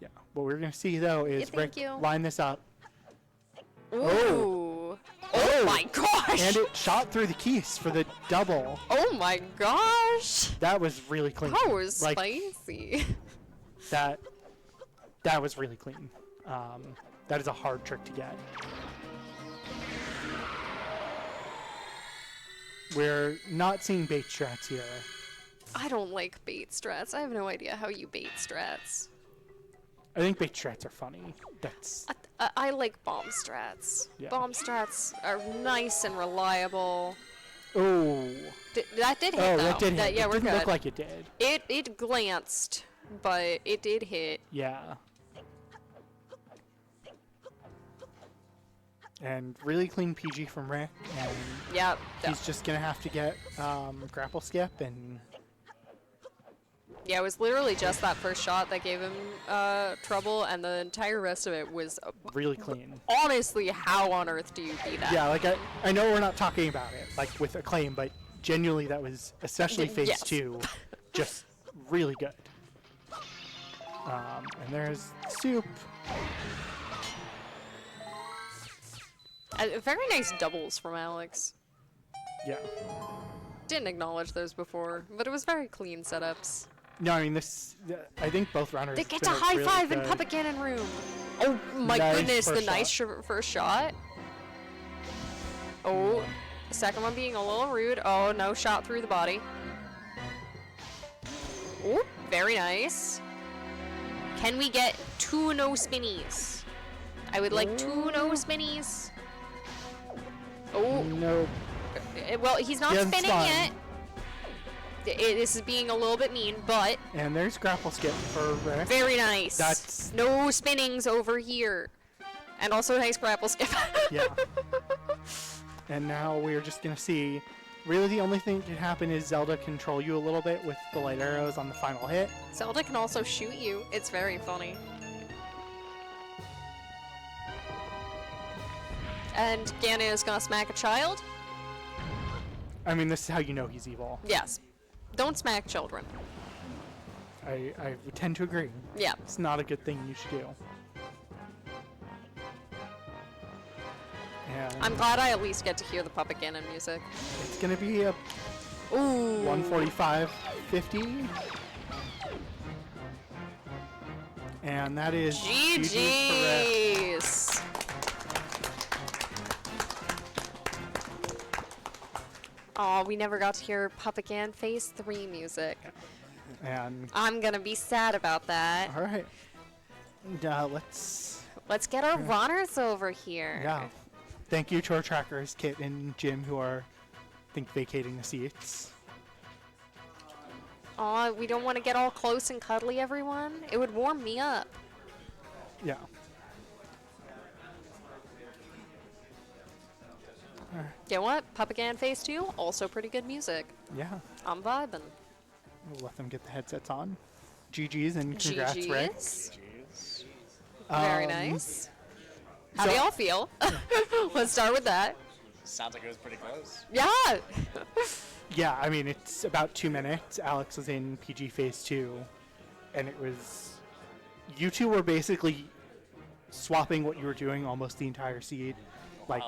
Yeah. What we're going to see, though, is Rick line this up. Ooh. Oh my gosh! And it shot through the keys for the double. Oh my gosh! That was really clean. That was spicy. That was really clean. That is a hard trick to get. We're not seeing bait strats here. I don't like bait strats. I have no idea how you bait strats. I think bait strats are funny. That's... I like bomb strats. Yeah. Bomb strats are nice and reliable. Oh. That did hit, though. That did hit. Yeah, it we're didn't good. look like it did. It glanced, but it did hit. Yeah. And really clean PG from Rick. And he's just going to have to get grapple skip and... Yeah, it was literally just that first shot that gave him trouble, and the entire rest of it was... really clean. Honestly, how on earth do you beat that? Yeah, like, I know we're not talking about it, like, with acclaim, but genuinely that was, especially phase 2, just really good. And there's Soup. Very nice doubles from Alex. Yeah. Didn't acknowledge those before, but it was very clean setups. No, I mean, I think both runners... They get to high five in Puppet Cannon Room! Oh my goodness, the nice first shot. Oh, Second one being a little rude. Oh, no shot through the body. Oh, very nice. Can we get 2 no spinnies? I would like 2 no spinnies. Oh. No. Well, he's not spinning yet. This is being a little bit mean, but... And there's grapple skip for Rick. Very nice. That's... No spinnings over here. And also a nice grapple skip. Yeah. And now we're just going to see... Really the only thing that can happen is Zelda control you a little bit with the light arrows on the final hit. Zelda can also shoot you. It's very funny. And Ganon is gonna smack a child. I mean, this is how you know he's evil. Yes. Don't smack children. I would tend to agree. Yeah. It's not a good thing you should do. And I'm glad I at least get to hear the Puppet Ganon music. it's going to be a Ooh. 145.50. And that is GG's. Oh, we never got to hear Puppet Ganon Phase 3 music. And I'm gonna be sad about that. all right. And, let's get our runners over here. Yeah. Thank you to our trackers, Kit and Jim, who are, I think, vacating the seats. Aw, we don't want to get all close and cuddly, everyone. It would warm me up. Yeah. You know what? Puppet Ganon Phase 2, also pretty good music. Yeah. I'm vibing. We'll let them get the headsets on. GG's and congrats, Rick. GG's. Very nice. How so- do y'all feel? Let's start with that. Sounds like it was pretty close. Yeah. Yeah, I mean, it's about 2 minutes. Alex was in PG Phase 2, and it was... You two were basically swapping what you were doing almost the entire seed. Like,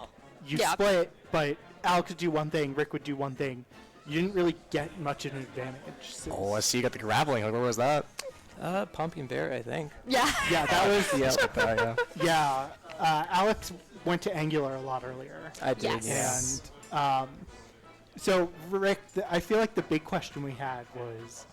you split, but Alex would do one thing, Rick would do one thing. You didn't really get much of an advantage. So Oh, I see you got the grappling. Like, what was that? Pumpkin Bear, I think. Yeah. yeah, that was... Yeah. Yeah, Alex went to Angular a lot earlier. I did, Yes. And so, Rick, I feel like the big question we had was,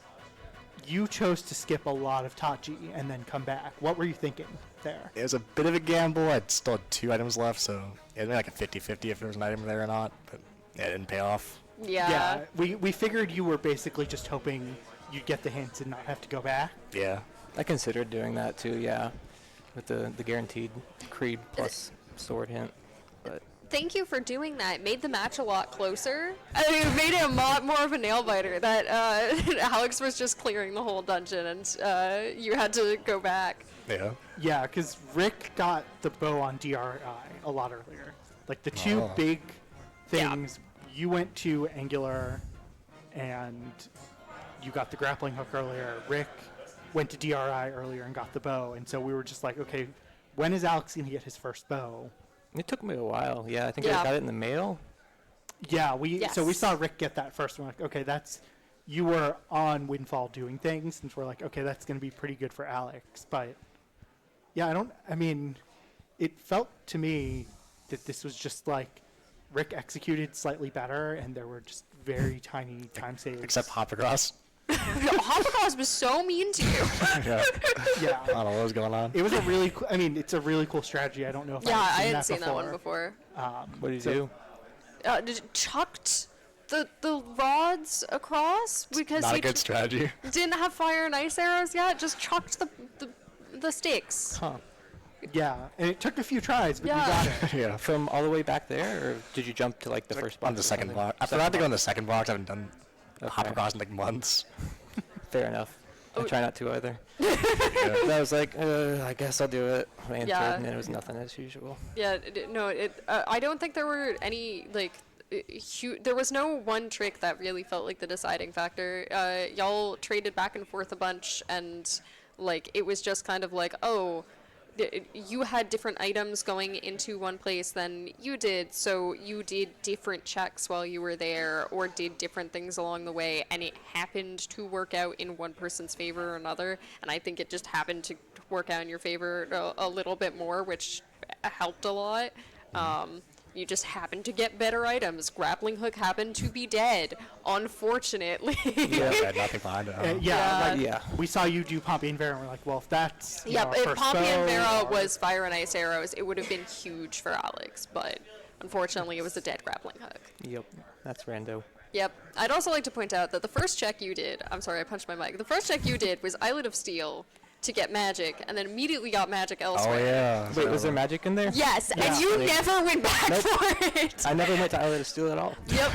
you chose to skip a lot of Tachi and then come back. What were you thinking there? It was a bit of a gamble. I still had 2 items left, so it'd be like a 50-50 if there was an item there or not. But yeah, it didn't pay off. Yeah. We figured you were basically just hoping you'd get the hints and not have to go back. Yeah. I considered doing that too, yeah. With the guaranteed Creed plus sword hint. But Thank you for doing that. It made the match a lot closer. I mean, it made it a lot more of a nail biter that Alex was just clearing the whole dungeon and you had to go back. Yeah. Yeah, because Rick got the bow on DRI a lot earlier. Like, the two big things, you went to Angular and you got the grappling hook earlier. Rick went to DRI earlier and got the bow. And so we were just like, okay, when is Alex going to get his first bow? it took me a while, yeah. I think I got it in the mail. Yeah, so we Yes. saw Rick get that first. We're like, okay, you were on Windfall doing things, and we're like, okay, that's going to be pretty good for Alex. But yeah, it felt to me that this was just like Rick executed slightly better, and there were just very tiny time saves. Except hop across. Hoppercross was so mean to you. Yeah. Yeah, I don't know what was going on. it was a really. It's a really cool strategy. I don't know if Yeah, I I've hadn't seen that one before. What did you do? Chucked the rods across because Not he a good strategy. didn't have fire and ice arrows yet. Just chucked the sticks. Huh. Yeah, and it took a few tries, but Yeah. you got it. Yeah. From all the way back there, or did you jump to like the first box? On the or second something? block. I forgot to go on the second box. I haven't done hop Okay. across in like months. Fair enough. I try not to either. Yeah. But I was like, I guess I'll do it. I answered, Yeah. and it was nothing as usual. Yeah, I don't think there were any like. There was no one trick that really felt like the deciding factor. Y'all traded back and forth a bunch, and like it was just kind of like, oh, you had different items going into one place than you did, so you did different checks while you were there, or did different things along the way, and it happened to work out in one person's favor or another. And I think it just happened to work out in your favor a little bit more, which helped a lot. You just happened to get better items. Grappling hook happened to be dead, unfortunately. Yeah, had nothing behind it. We saw you do Pompey and Vera, and we're like, well, if that's if Pompey and Vera was fire and ice arrows, it would have been huge for Alex, but unfortunately it was a dead grappling hook. Yep, that's rando. Yep. I'd also like to point out that the first check you did, I'm sorry, I punched my mic. The first check you did was Islet of Steel to get magic, and then immediately got magic elsewhere. Oh, yeah. Wait, was there magic in there? Yes, and you never went back for it. I never went to Islet of Steel at all. Yep.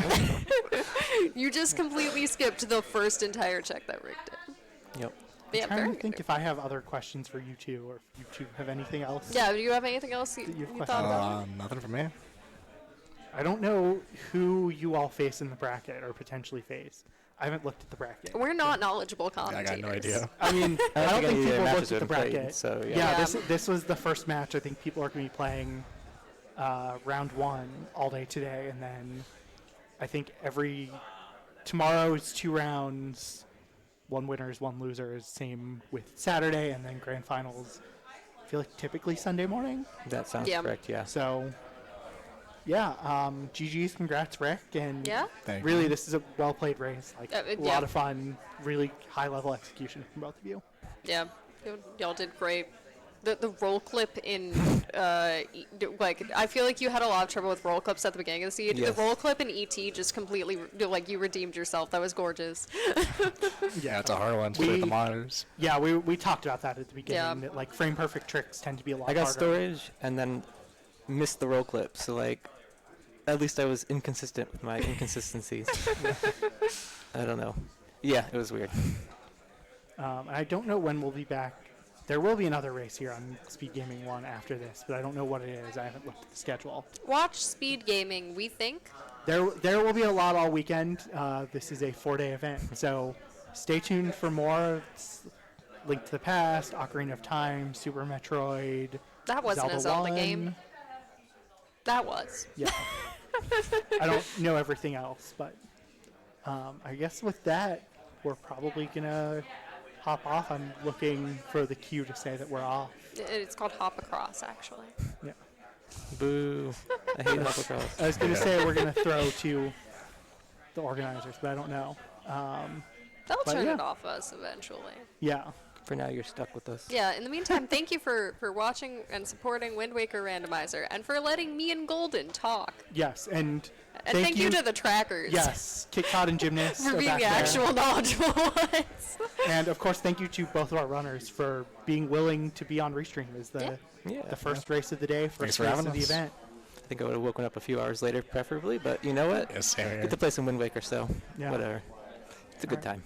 You just completely skipped the first entire check that Rick did. Yep. Yeah, I'm trying to think if I have other questions for you two, or if you two have anything else. Yeah, do you have anything else you thought about? Nothing from me. I don't know who you all face in the bracket, or potentially face. I haven't looked at the bracket. We're not knowledgeable commentators. I got no idea. I mean, I don't think people looked at the bracket. Played, so This was the first match. I think people are going to be playing round 1 all day today, and then I think tomorrow is 2 rounds, 1 winners, 1 losers. Same with Saturday, and then grand finals. I feel like typically Sunday morning. That sounds correct. Yeah. So. Yeah, GG's, congrats, Rick, and Thank really you. this is a well-played race, like a lot of fun, really high-level execution from both of you. Yeah, y'all did great. The roll clip in, like, I feel like you had a lot of trouble with roll clips at the beginning of the seed. Yes. The roll clip in ET just completely, like, you redeemed yourself. That was gorgeous. Yeah, it's a hard one with the monitors. Yeah, we talked about that at the beginning, that, like, frame-perfect tricks tend to be a lot harder. I got storage, and then missed the roll clip, so, like, at least I was inconsistent with my inconsistencies. I don't know. Yeah, it was weird. I don't know when we'll be back. There will be another race here on Speedgaming 1 after this, but I don't know what it is. I haven't looked at the schedule. Watch Speedgaming, we think. There will be a lot all weekend. This is a 4-day event, so stay tuned for more. It's Link to the Past, Ocarina of Time, Super Metroid, That wasn't Zelda a Zelda 1. game. That was. Yeah. I don't know everything else, but I guess with that, we're probably going to hop off. I'm looking for the cue to say that we're off. It's called Hop Across, actually. Yeah. Boo. I hate Hoppercross. I was going to say we're going to throw to the organizers, but I don't know. They'll turn it off us eventually. Yeah. For now, you're stuck with us. Yeah, in the meantime, thank you for watching and supporting Wind Waker Randomizer, and for letting me and Golden talk. Yes, and thank you to the trackers. Yes, Kickpot and Gymnast for being the actual knowledgeable ones. And of course, thank you to both of our runners for being willing to be on Restream as the first race of the day, first race of the event. I think I would have woken up a few hours later, preferably, but you know what? Yes, sir. Get to play some Wind Waker, so whatever. It's a good time.